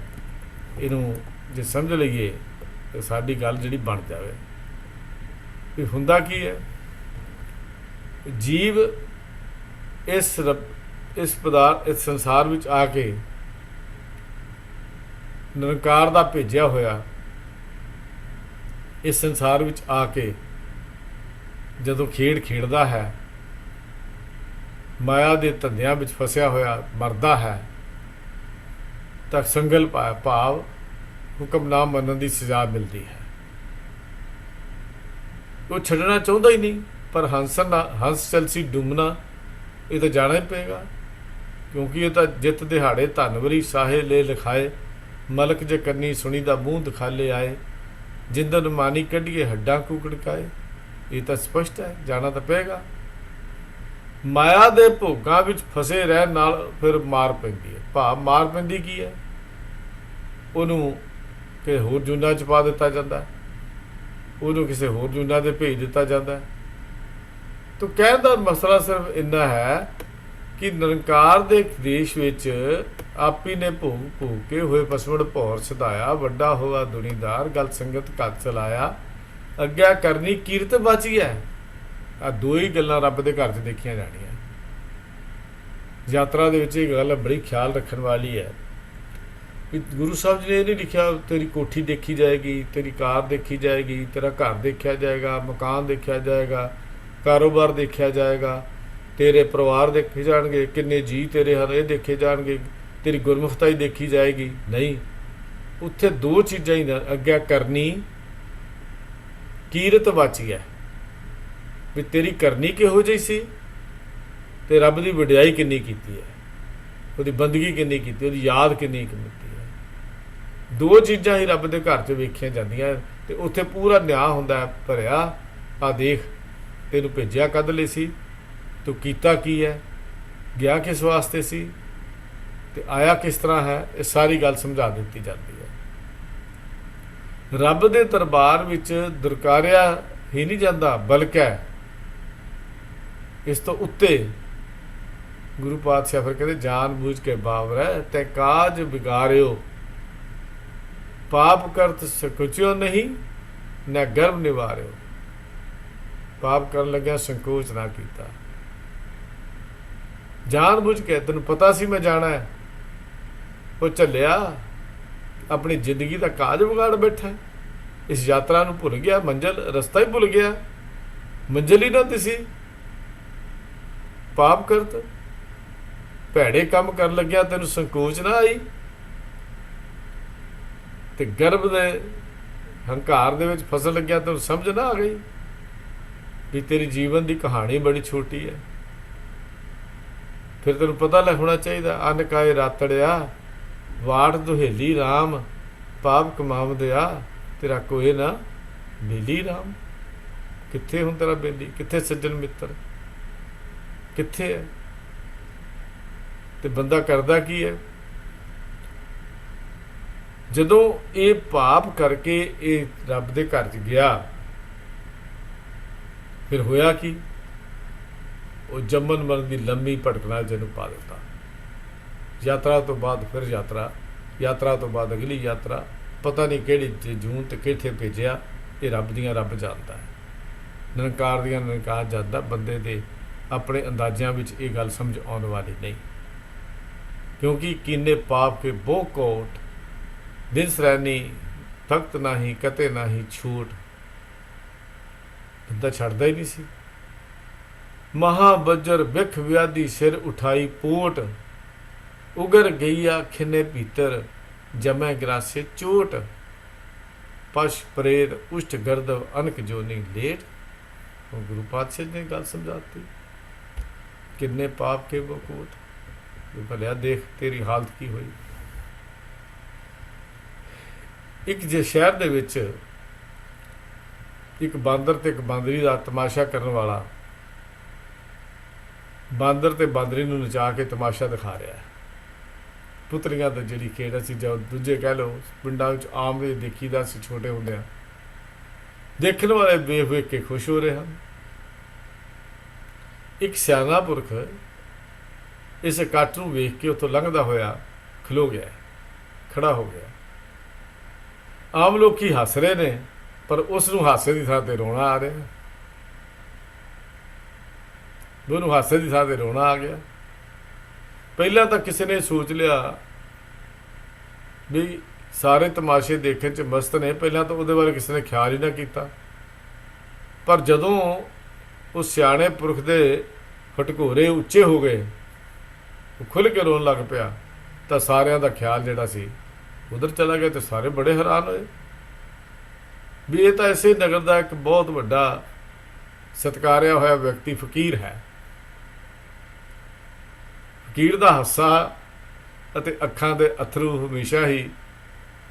ਇਹਨੂੰ ਜੇ ਸਮਝ ਲਈਏ ਤਾਂ ਸਾਡੀ ਗੱਲ ਜਿਹੜੀ ਬਣ ਜਾਵੇ ਵੀ ਹੁੰਦਾ ਕੀ ਹੈ। ਜੀਵ ਇਸ ਇਸ ਸੰਸਾਰ ਵਿੱਚ ਆ ਕੇ ਨਿਰੰਕਾਰ ਦਾ ਭੇਜਿਆ ਹੋਇਆ, ਇਸ ਸੰਸਾਰ ਵਿੱਚ ਆ ਕੇ ਜਦੋਂ ਖੇਡ ਖੇਡਦਾ ਹੈ, ਮਾਇਆ ਦੇ ਧੰਦਿਆਂ ਵਿੱਚ ਫਸਿਆ ਹੋਇਆ ਮਰਦਾ ਹੈ, ਤਾਂ ਸੰਗਲ ਭਾਵ ਹੁਕਮ ਨਾ ਮੰਨਣ ਦੀ ਸਜ਼ਾ ਮਿਲਦੀ ਹੈ। ਉਹ ਛੱਡਣਾ ਚਾਹੁੰਦਾ ਹੀ ਨਹੀਂ, ਪਰ ਹੰਸ ਚਲਸੀ ਡੁੰਮਣਾ, ਇਹ ਤਾਂ ਜਾਣਾ ਹੀ ਪਏਗਾ, ਕਿਉਂਕਿ ਇਹ ਤਾਂ ਜਿੱਤ ਦਿਹਾੜੇ ਧਨਵਰੀ ਸਾਹੇ ਲੈ ਲਿਖਾਏ, ਮਲਕ ਜੇ ਕੰਨੀ ਸੁਣੀ ਦਾ ਮੂੰਹ ਦਿਖਾਲੇ ਆਏ, ਜਿੰਦਨ ਮਾਨੀ ਕੱਢੀਏ ਹੱਡਾਂ ਕੁਕੜਕਾਏ। ਇਹ ਤਾਂ ਸਪਸ਼ਟ ਹੈ, ਜਾਣਾ ਤਾਂ ਪਏਗਾ। ਮਾਇਆ ਦੇ ਭੋਗਾਂ ਵਿੱਚ ਫਸੇ ਰਹਿਣ ਨਾਲ ਫਿਰ ਮਾਰ ਪੈਂਦੀ ਹੈ। ਭਾਵ ਮਾਰ ਪੈਂਦੀ ਕੀ ਹੈ, ਉਹਨੂੰ ਕਿ ਹੋਰ ਜੂਨਾਂ 'ਚ ਪਾ ਦਿੱਤਾ ਜਾਂਦਾ, ਉਹਨੂੰ ਕਿਸੇ ਹੋਰ ਜੂਨਾਂ 'ਤੇ ਭੇਜ ਦਿੱਤਾ ਜਾਂਦਾ। ਤਾਂ ਕਹਿਣ ਦਾ ਮਸਲਾ ਸਿਰਫ ਇੰਨਾ ਹੈ ਕਿ ਨਿਰੰਕਾਰ ਦੇ ਦੇਸ਼ ਵਿੱਚ ਆਪੀ ਨੇ ਭੋਗ ਭੋਗ ਕੇ ਹੋਏ ਪਸਵੜ ਭੌਰ ਸਿਧਾਇਆ, ਵੱਡਾ ਹੋਵਾ ਦੁਨੀਦਾਰ ਗੱਲ ਸੰਗਤ ਘੱਤ ਚਲਾਇਆ, ਅੱਗਾ ਕਰਨੀ ਕੀਰਤ ਬਚ ਗਿਆ। ਆ ਦੋ ਹੀ ਗੱਲਾਂ ਰੱਬ ਦੇ ਘਰ 'ਚ ਦੇਖੀਆਂ ਜਾਣੀਆਂ। ਯਾਤਰਾ ਦੇ ਵਿੱਚ ਇਹ ਗੱਲ ਬੜੀ ਖਿਆਲ ਰੱਖਣ ਵਾਲੀ ਹੈ ਵੀ ਗੁਰੂ ਸਾਹਿਬ ਜੀ ਨੇ ਇਹ ਨਹੀਂ ਲਿਖਿਆ ਤੇਰੀ ਕੋਠੀ ਦੇਖੀ ਜਾਏਗੀ, ਤੇਰੀ ਕਾਰ ਦੇਖੀ ਜਾਏਗੀ, ਤੇਰਾ ਘਰ ਦੇਖਿਆ ਜਾਏਗਾ, ਮਕਾਨ ਦੇਖਿਆ ਜਾਏਗਾ, ਕਾਰੋਬਾਰ ਦੇਖਿਆ ਜਾਏਗਾ, ਤੇਰੇ ਪਰਿਵਾਰ ਦੇਖੇ ਜਾਣਗੇ, ਕਿੰਨੇ ਜੀ ਤੇਰੇ ਹਨ ਇਹ ਦੇਖੇ ਜਾਣਗੇ, ਤੇਰੀ ਗੁਰਮੁਖਤਾਈ ਦੇਖੀ ਜਾਏਗੀ। ਨਹੀਂ, ਉੱਥੇ ਦੋ ਚੀਜ਼ਾਂ ਹੀ ਅੱਗੇ ਕਰਨੀ ਕੀਰਤ ਬਚੀ ਹੈ ਵੀ ਤੇਰੀ ਕਰਨੀ ਕਿਹੋ ਜਿਹੀ ਸੀ ਤੇ ਰੱਬ ਦੀ ਵਡਿਆਈ ਕਿੰਨੀ ਕੀਤੀ ਹੈ, ਉਹਦੀ ਬੰਦਗੀ ਕਿੰਨੀ ਕੀਤੀ, ਉਹਦੀ ਯਾਦ ਕਿੰਨੀ ਕੀਤੀ ਹੈ। ਦੋ ਚੀਜ਼ਾਂ ਹੀ ਰੱਬ ਦੇ ਘਰ 'ਚ ਵੇਖੀਆਂ ਜਾਂਦੀਆਂ ਤੇ ਉੱਥੇ ਪੂਰਾ ਨਿਆਂ ਹੁੰਦਾ ਹੈ ਭਰਿਆ। ਆ ਦੇਖ, ਤੈਨੂੰ ਭੇਜਿਆ ਕਦ ਲਈ ਸੀ, ਤੂੰ ਕੀਤਾ ਕੀ ਹੈ, ਗਿਆ ਕਿਸ ਵਾਸਤੇ ਸੀ ਤੇ ਆਇਆ ਕਿਸ ਤਰ੍ਹਾਂ ਹੈ, ਇਹ ਸਾਰੀ ਗੱਲ ਸਮਝਾ ਦਿੱਤੀ ਜਾਂਦੀ ਹੈ। ਰੱਬ ਦੇ ਦਰਬਾਰ ਵਿੱਚ ਦੁਰਕਾਰਿਆ ਹੀ ਨਹੀਂ ਜਾਂਦਾ, ਬਲਕਿ ਇਸ ਤੋਂ ਉੱਤੇ ਗੁਰੂ ਪਾਤਸ਼ਾਹ ਫਿਰ ਕਹਿੰਦੇ ਜਾਨ ਬੂਝ ਕੇ ਬਾਵਰੈ ਤੈ ਕਾਜ ਵਿਗਾਰਿਓ, ਪਾਪ ਕਰਤ ਸਕੁਚਿਓ ਨਹੀਂ, न गर्व निवारियो, पाप करन लग्या संकोच ना कीता। जान बुझ के, तेन पता सी मैं जाना है, वो झलिया अपनी जिंदगी का काज बिगाड़ बैठा है। इस यात्रा नूं भुल गया, मंजिल रस्ता ही भुल गया, मंजिल ही ना दिसी। पाप करत भैड़े काम कर लग्या, तेन संकोच ना आई, ते गर्भ दे हंकार दे विच फसल लग्या, तेन समझ ना आ गई भी तेरी जीवन की कहानी बड़ी छोटी है। फिर तेन पता लग होना चाहिए, अन काए रातड़िया वाड़ दुहेली राम, पाप कमाव दिया तेरा कोई ना बेली राम। कित्थे हुण तेरा बेली, कित्थे सज्जन मित्र, कित्थे है? ते बंदा करदा की है? जदों ये पाप करके ये रब दे घर च गया, फिर होया कि वो जम्मन मरण की लंबी भटकना जिन्हों पा दिता। यात्रा तो बाद फिर यात्रा, यात्रा तो बाद अगली यात्रा, पता नहीं किहड़ी जून ते कित्थे भेजिया, ये रब दियां रब जानदा है, निरंकार दियां निरंकार जानदा। बंदे दे अपने अंदाजियां विच ये गल समझ आने वाली नहीं, क्योंकि कीने पाप के बहु कोट, दिन सैनी तख्त नाही कते नाही छूट। बंदा छड्डदा ही नहीं सी। महाबजर बिख व्याधि सिर उठाई पोट, उगर गईया खिने भीतर जमै ग्रासे चोट। पश प्रेत उष्ट गर्दव अनक जोनी लेट। और गुरु पातशाह ने गल समझाती, किन्ने पाप के बकोट, भलिया देख तेरी हालत की हुई। एक जे शहर दे विच एक बांदर ते एक बांदरी का तमाशा करने वाला बांदर ते बांदरी नूं नचा के तमाशा दिखा रहा है। पुतलियां दी जिहड़ी खेड असीं जो दूजे कह लो पिंडां विच आम दे देखीदा सी, छोटे हुंदिआं देखण वाले वेख वेख के खुश हो रहे हैं। एक सियाना पुरख इस इकट्ठ नूं वेख के उत्थों लंघदा होया खलो गया, खड़ा हो गया। आम लोग ही हस रहे ने, पर उसनूं हासे की थां ते रोना आ रहा, दोनों हासे की थां ते रोना आ गया। पहला तो किसी ने सोच लिया भी सारे तमाशे देखने च मस्त ने, पहला तो उहदे बारे किसी ने ख्याल ही ना किया। पर जदों उस सियाणे पुरख दे फटकोरे उच्चे हो गए, वो खुल के रोन लग पिया, तो सारिਆਂ ਦਾ ख्याल जिहड़ा सी उधर चला गया। तो सारे बड़े हैरान होए भी ये तो इसे नगर का एक बहुत बड़ा सत्कारिया होया व्यक्ति फकीर है। फकीर का हासा अते अखां दे अथरू हमेशा ही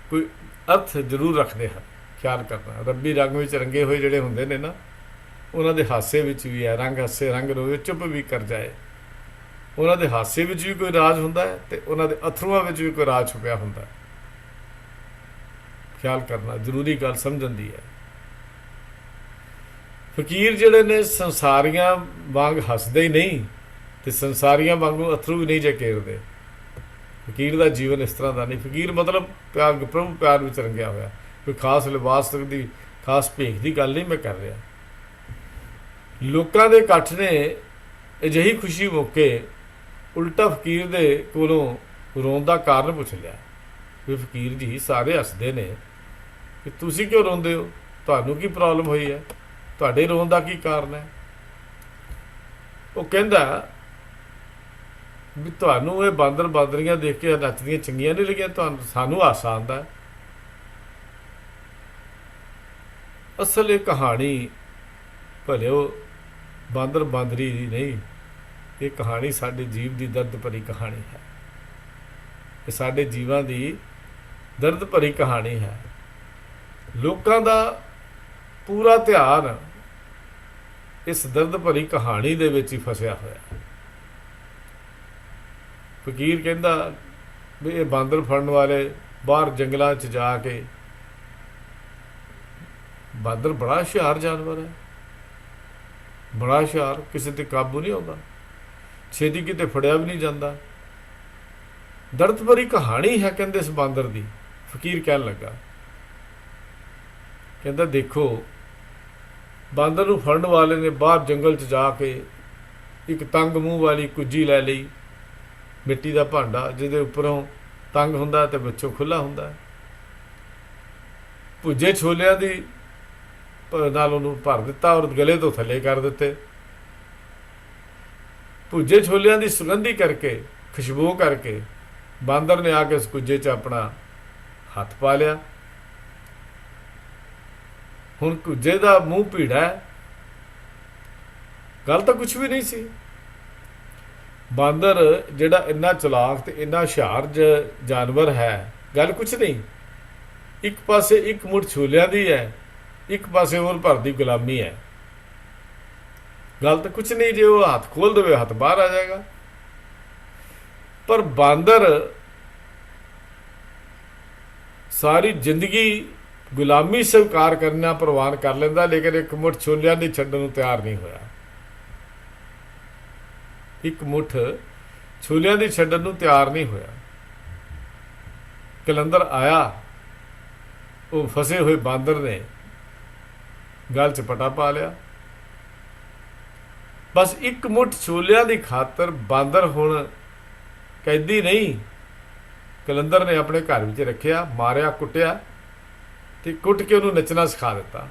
कोई अर्थ जरूर रखते हैं। ख्याल करना, रब्बी रंग में रंगे हुए जोड़े होंगे ने ना, उन्होंने हासे विच भी है, रंग हसे रंग रोए चुप भी कर जाए। उन्होंने हासे विच भी कोई राज होंदा है, तो उन्होंने अथरुआं विच भी कोई राज छुपिया होंदा है। ख्याल करना जरूरी गल समझण दी है। फकीर जिहड़े ने संसारियां वांग हसदे ही नहीं, तो संसारियां वांगू अथरू भी नहीं जे घेरदे। फकीर का जीवन इस तरह का नहीं। फकीर मतलब प्यार प्रभु प्यार में रंगिया होया, कोई खास लिबास की खास भेख की गल नहीं मैं कर रहा। लोगों के इकट्ठ ने अजिही खुशी मौके उल्टा फकीर दे कोलों रोन का कारण पुछ लिया भी फकीर जी सारे हसदे ने कि तुसी क्यों रोंदे हो, तुहानू की प्रॉब्लम हुई है, तुहाडे रोन का की कारण है। वो कहंदा भी तुहानू ये बांदर बांदरियां देख के नचदियां चंगियां नहीं लगियां, तुहानू सानू हासा आंदा है। असल ये कहानी भले वो बांदर बांदरी दी नहीं, ये कहानी साडे जीव की दर्द भरी कहानी है। ये साडे जीवां की दर्द भरी कहानी है। लोगों का पूरा ध्यान इस दर्द भरी कहानी दे विच ही फसिया होया। फकीर कहंदा भी ये बांदर फड़न वाले बाहर जंगलों च जाके, बांदर बड़ा हुशियार जानवर है, बड़ा हुशियार, किसी ते काबू नहीं आता, छेती किते फड़िया भी नहीं जाता। दर्द भरी कहानी है कहते इस बांदर की। फकीर कहन लगा ਕਹਿੰਦਾ ਦੇਖੋ ਬਾਂਦਰ ਨੂੰ ਫੜਨ ਵਾਲੇ ਨੇ ਬਾਹਰ ਜੰਗਲ 'ਚ ਜਾ ਕੇ ਇੱਕ ਤੰਗ ਮੂੰਹ ਵਾਲੀ ਕੁੱਜੀ ਲੈ ਲਈ, ਮਿੱਟੀ ਦਾ ਭਾਂਡਾ ਜਿਹਦੇ ਉੱਪਰੋਂ ਤੰਗ ਹੁੰਦਾ ਤੇ ਵਿੱਚੋਂ ਖੁੱਲ੍ਹਾ ਹੁੰਦਾ। ਭੁੱਜੇ ਛੋਲਿਆਂ ਦੀ ਨਾਲ ਉਹਨੂੰ ਭਰ ਦਿੱਤਾ ਔਰ ਗਲੇ ਤੋਂ ਥੱਲੇ ਕਰ ਦਿੱਤੇ। ਭੁੱਜੇ ਛੋਲਿਆਂ ਦੀ ਸੁਗੰਧੀ ਕਰਕੇ, ਖੁਸ਼ਬੂ ਕਰਕੇ ਬਾਂਦਰ ਨੇ ਆ ਕੇ ਉਸ ਕੁੱਜੇ 'ਚ ਆਪਣਾ ਹੱਥ ਪਾ ਲਿਆ। ਹੁਣ ਕੁੱਜੇ ਦਾ ਮੂੰਹ ਭੀੜਾ ਹੈ, ਗੱਲ ਤਾਂ ਕੁਛ ਵੀ ਨਹੀਂ ਸੀ। ਬਾਂਦਰ ਜਿਹੜਾ ਇੰਨਾ ਚਲਾਕ ਤੇ ਇੰਨਾ ਹੁਸ਼ਿਆਰ ਜਾਨਵਰ ਹੈ, ਗੱਲ ਕੁਛ ਨਹੀਂ। ਇੱਕ ਪਾਸੇ ਇੱਕ ਮੁੱਠ ਛੋਲਿਆਂ ਦੀ ਹੈ, ਇੱਕ ਪਾਸੇ ਹੋਰ ਭਰ ਦੀ ਗੁਲਾਮੀ ਹੈ। ਗੱਲ ਤਾਂ ਕੁਛ ਨਹੀਂ, ਜੇ ਉਹ ਹੱਥ ਖੋਲ ਦੇਵੇ ਹੱਥ ਬਾਹਰ ਆ ਜਾਏਗਾ। ਪਰ ਬਾਂਦਰ ਸਾਰੀ ਜ਼ਿੰਦਗੀ ਗੁਲਾਮੀ ਸਵੀਕਾਰ ਕਰਨਾ ਪ੍ਰਵਾਨ ਕਰ ਲੈਂਦਾ, ਲੇਕਿਨ ਇੱਕ ਮੁੱਠ ਛੋਲਿਆਂ ਦੀ ਛੱਡਣ ਨੂੰ ਤਿਆਰ ਨਹੀਂ ਹੋਇਆ। ਇੱਕ ਮੁੱਠ ਛੋਲਿਆਂ ਦੀ ਛੱਡਣ ਨੂੰ ਤਿਆਰ ਨਹੀਂ ਹੋਇਆ। ਕਲੰਦਰ ਆਇਆ, ਉਹ ਫਸੇ ਹੋਏ ਬਾਂਦਰ ਨੇ ਗਲ 'ਚ ਪਟਾ ਪਾ ਲਿਆ। ਬਸ ਇੱਕ ਮੁੱਠ ਛੋਲਿਆਂ ਦੀ ਖਾਤਰ ਬਾਂਦਰ ਹੁਣ ਕੈਦੀ ਨਹੀਂ, ਕਲੰਦਰ ਨੇ ਆਪਣੇ ਘਰ ਵਿੱਚ ਰੱਖਿਆ, ਮਾਰਿਆ, ਕੁੱਟਿਆ ਤੇ ਕੁੱਟ ਕੇ ਉਹਨੂੰ ਨੱਚਣਾ ਸਿਖਾ ਦਿੱਤਾ।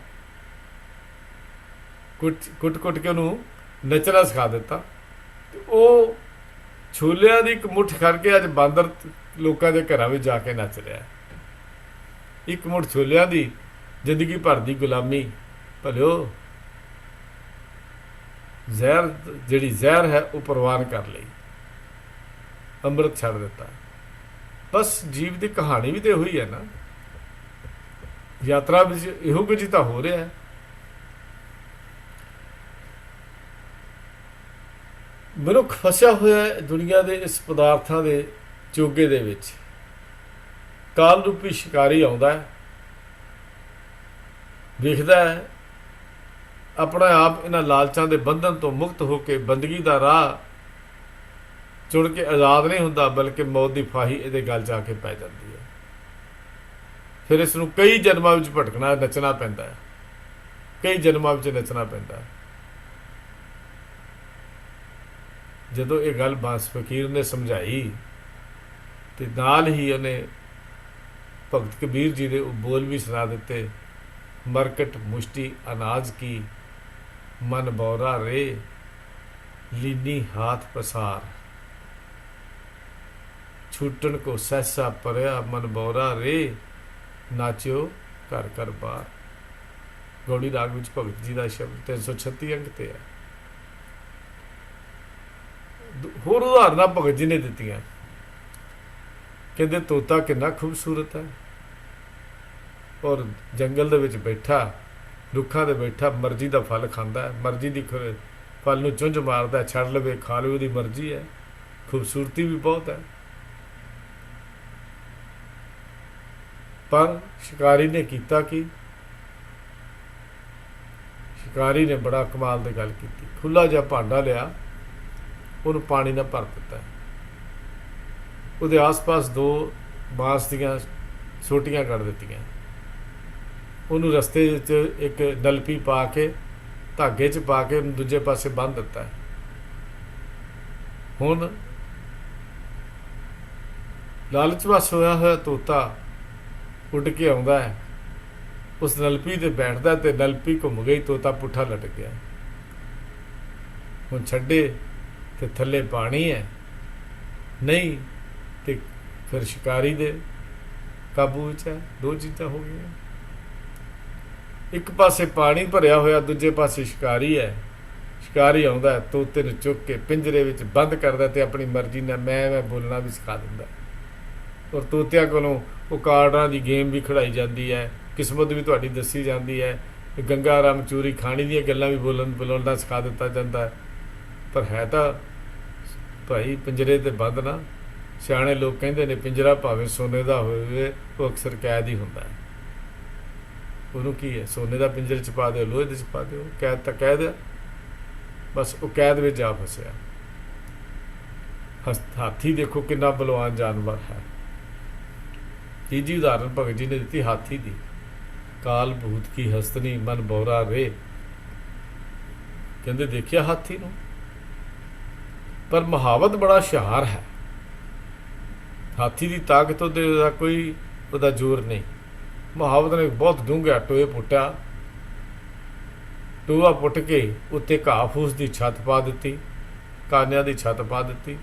ਕੁੱਟ ਕੇ ਉਹਨੂੰ ਨੱਚਣਾ ਸਿਖਾ ਦਿੱਤਾ। ਤੇ ਉਹ ਛੋਲਿਆਂ ਦੀ ਇੱਕ ਮੁੱਠ ਖੜ ਕੇ ਅੱਜ ਬਾਂਦਰ ਲੋਕਾਂ ਦੇ ਘਰਾਂ ਵਿੱਚ ਜਾ ਕੇ ਨੱਚ ਰਿਹਾ। ਇੱਕ ਮੁੱਠ ਛੋਲਿਆਂ ਦੀ ਜ਼ਿੰਦਗੀ ਭਰ ਦੀ ਗੁਲਾਮੀ, ਭਲਿਓ ਜ਼ਹਿਰ, ਜਿਹੜੀ ਜ਼ਹਿਰ ਹੈ ਉਹ ਪ੍ਰਵਾਨ ਕਰ ਲਈ, ਅੰਮ੍ਰਿਤ ਛੱਡ ਦਿੱਤਾ। ਬਸ ਜੀਵ ਦੀ ਕਹਾਣੀ ਵੀ ਤੇ ਹੋਈ ਹੈ ਨਾ, ਯਾਤਰਾ ਵਿੱਚ ਇਹੋ ਕੁਝ ਤਾਂ ਹੋ ਰਿਹਾ ਹੈ। ਮਨੁੱਖ ਫਸਿਆ ਹੋਇਆ ਹੈ ਦੁਨੀਆ ਦੇ ਇਸ ਪਦਾਰਥਾਂ ਦੇ ਚੋਗੇ ਦੇ ਵਿੱਚ। ਕਾਲ ਰੂਪੀ ਸ਼ਿਕਾਰੀ ਆਉਂਦਾ ਹੈ, ਵੇਖਦਾ ਹੈ ਆਪਣਾ ਆਪ ਇਹਨਾਂ ਲਾਲਚਾਂ ਦੇ ਬੰਧਨ ਤੋਂ ਮੁਕਤ ਹੋ ਕੇ ਬੰਦਗੀ ਦਾ ਰਾਹ ਚੁਣ ਕੇ ਆਜ਼ਾਦ ਨਹੀਂ ਹੁੰਦਾ, ਬਲਕਿ ਮੌਤ ਦੀ ਫਾਹੀ ਇਹਦੇ ਗਲ 'ਚ ਆ ਕੇ ਪੈ ਜਾਂਦੀ ਹੈ। ਫਿਰ ਇਸ ਨੂੰ ਕਈ ਜਨਮਾਂ ਵਿੱਚ ਭਟਕਣਾ, ਨੱਚਣਾ ਪੈਂਦਾ ਹੈ, ਕਈ ਜਨਮਾਂ ਵਿੱਚ ਨੱਚਣਾ ਪੈਂਦਾ ਹੈ। ਜਦੋਂ ਇਹ ਗੱਲ ਬਾਂਸ ਫਕੀਰ ਨੇ ਸਮਝਾਈ ਤੇ ਨਾਲ ਹੀ ਉਹਨੇ ਭਗਤ ਕਬੀਰ ਜੀ ਦੇ ਉਹ ਬੋਲ ਵੀ ਸੁਣਾ ਦਿੱਤੇ। ਮਰਕਟ ਮੁਸ਼ਟੀ ਅਨਾਜ ਕੀ, ਮਨ ਬੌਰਾ ਰੇ, ਲੀਨੀ ਹਾਥ ਪਸਾਰ, ਛੂਟਣ ਕੋ ਸਹਿਸਾ ਪਰਿਆ, ਮਨ ਬੌਰਾ ਰੇ, ਨਾਚਿਓ ਘਰ ਘਰ ਬਾਰ। ਗੌੜੀ ਰਾਗ ਵਿੱਚ ਭਗਤ ਜੀ ਦਾ ਸ਼ਬਦ 336 ਅੰਕ ਤੇ ਹੈ। ਹੋਰ ਉਦਾਹਰਨਾਂ ਭਗਤ ਜੀ ਨੇ ਦਿੱਤੀਆਂ। ਕਹਿੰਦੇ ਤੋਤਾ ਕਿੰਨਾ ਖੂਬਸੂਰਤ ਹੈ, ਔਰ ਜੰਗਲ ਦੇ ਵਿੱਚ ਬੈਠਾ, ਰੁੱਖਾਂ 'ਤੇ ਬੈਠਾ ਮਰਜ਼ੀ ਦਾ ਫਲ ਖਾਂਦਾ ਹੈ, ਮਰਜ਼ੀ ਦੀ ਫਲ ਨੂੰ ਚੁੰਝ ਮਾਰਦਾ, ਛੱਡ ਲਵੇ ਖਾ ਲਵੇ, ਉਹਦੀ ਮਰਜ਼ੀ ਹੈ। ਖੂਬਸੂਰਤੀ ਵੀ ਬਹੁਤ ਹੈ। ਪਰ ਸ਼ਿਕਾਰੀ ਨੇ ਕੀਤਾ ਕੀ? ਸ਼ਿਕਾਰੀ ਨੇ ਬੜਾ ਕਮਾਲ ਦੀ ਗੱਲ ਕੀਤੀ। ਖੁੱਲ੍ਹਾ ਜਿਹਾ ਭਾਂਡਾ ਲਿਆ, ਉਹਨੂੰ ਪਾਣੀ ਨਾਲ ਭਰ ਦਿੱਤਾ। ਉਹਦੇ ਆਸ-ਪਾਸ 2 ਬਾਂਸ ਦੀਆਂ ਸੋਟੀਆਂ ਕੱਢ ਦਿੱਤੀਆਂ। ਉਹਨੂੰ ਰਸਤੇ ਵਿੱਚ ਇੱਕ ਨਲਪੀ ਪਾ ਕੇ, ਧਾਗੇ 'ਚ ਪਾ ਕੇ ਉਹਨੂੰ ਦੂਜੇ ਪਾਸੇ ਬੰਨ੍ਹ ਦਿੱਤਾ। ਹੁਣ ਲਾਲਚ ਵਸ ਹੋਇਆ ਹੋਇਆ ਤੋਤਾ ਉੱਡ ਕੇ ਆਉਂਦਾ ਹੈ, ਉਸ ਨਲਪੀ 'ਤੇ ਬੈਠਦਾ ਤੇ ਨਲਪੀ ਘੁੰਮ ਗਈ, ਤੋਤਾ ਪੁੱਠਾ ਲਟਕ ਗਿਆ। ਹੁਣ ਛੱਡੇ ਤੇ ਥੱਲੇ ਪਾਣੀ ਹੈ, ਨਹੀਂ ਤੇ ਫਿਰ ਸ਼ਿਕਾਰੀ ਦੇ ਕਾਬੂ ਵਿੱਚ ਹੈ। 2 ਚੀਜ਼ਾਂ ਹੋ ਗਈਆਂ। ਇੱਕ ਪਾਸੇ ਪਾਣੀ ਭਰਿਆ ਹੋਇਆ, ਦੂਜੇ ਪਾਸੇ ਸ਼ਿਕਾਰੀ ਹੈ। ਸ਼ਿਕਾਰੀ ਆਉਂਦਾ, ਤੋਤੇ ਨੂੰ ਚੁੱਕ ਕੇ ਪਿੰਜਰੇ ਵਿੱਚ ਬੰਦ ਕਰਦਾ ਤੇ ਆਪਣੀ ਮਰਜ਼ੀ ਨਾਲ ਮੈਂ ਬੋਲਣਾ ਵੀ ਸਿਖਾ ਦਿੰਦਾ। ਔਰ ਤੋਤਿਆਂ ਕੋਲੋਂ ਉਹ ਕਾਰਡਾਂ ਦੀ ਗੇਮ ਵੀ ਖਿਡਾਈ ਜਾਂਦੀ ਹੈ, ਕਿਸਮਤ ਵੀ ਤੁਹਾਡੀ ਦੱਸੀ ਜਾਂਦੀ ਹੈ, ਗੰਗਾ ਰਾਮ ਚੂਰੀ ਖਾਣੀ ਦੀਆਂ ਗੱਲਾਂ ਵੀ ਬੋਲਣਾ ਸਿਖਾ ਦਿੱਤਾ ਜਾਂਦਾ। ਪਰ ਹੈ ਤਾਂ ਭਾਈ ਪਿੰਜਰੇ 'ਤੇ ਬੰਦ ਨਾ। ਸਿਆਣੇ ਲੋਕ ਕਹਿੰਦੇ ਨੇ ਪਿੰਜਰਾ ਭਾਵੇਂ ਸੋਨੇ ਦਾ ਹੋਵੇ, ਉਹ ਅਕਸਰ ਕੈਦ ਹੀ ਹੁੰਦਾ ਹੈ। ਉਹਨੂੰ ਕੀ ਹੈ, ਸੋਨੇ ਦਾ ਪਿੰਜਰੇ 'ਚ ਪਾ ਦਿਓ, ਲੋਹੇ ਦੇ 'ਚ ਪਾ ਦਿਓ, ਕੈਦ ਤਾਂ ਕੈਦ ਹੈ। ਬਸ ਉਹ ਕੈਦ ਵਿੱਚ ਜਾ ਫਸਿਆ। ਹਾਥੀ ਦੇਖੋ ਕਿੰਨਾ ਬਲਵਾਨ ਜਾਨਵਰ ਹੈ। ਤੀਜੀ ਉਦਾਹਰਨ ਭਗਤ ਜੀ ਨੇ ਦਿੱਤੀ ਹਾਥੀ ਦੀ। ਕਾਲ ਭੂਤ ਕੀ ਹਸਤਨੀ ਮਨ ਬੌਰਾ ਰੇ। ਕਹਿੰਦੇ ਦੇਖਿਆ ਹਾਥੀ ਨੂੰ, ਪਰ ਮੁਹਾਵਤ ਬੜਾ ਹੁਸ਼ਿਆਰ ਹੈ। ਹਾਥੀ ਦੀ ਤਾਕਤ ਉਹਦਾ ਕੋਈ ਉਹਦਾ ਜ਼ੋਰ ਨਹੀਂ। ਮੁਹਾਵਤ ਨੇ ਬਹੁਤ ਡੂੰਘਾ ਟੋਏ ਪੁੱਟਿਆ, ਟੋਆ ਪੁੱਟ ਕੇ ਉੱਤੇ ਘਾਹ ਫੂਸ ਦੀ ਛੱਤ ਪਾ ਦਿੱਤੀ, ਕਾਨਿਆਂ ਦੀ ਛੱਤ ਪਾ ਦਿੱਤੀ,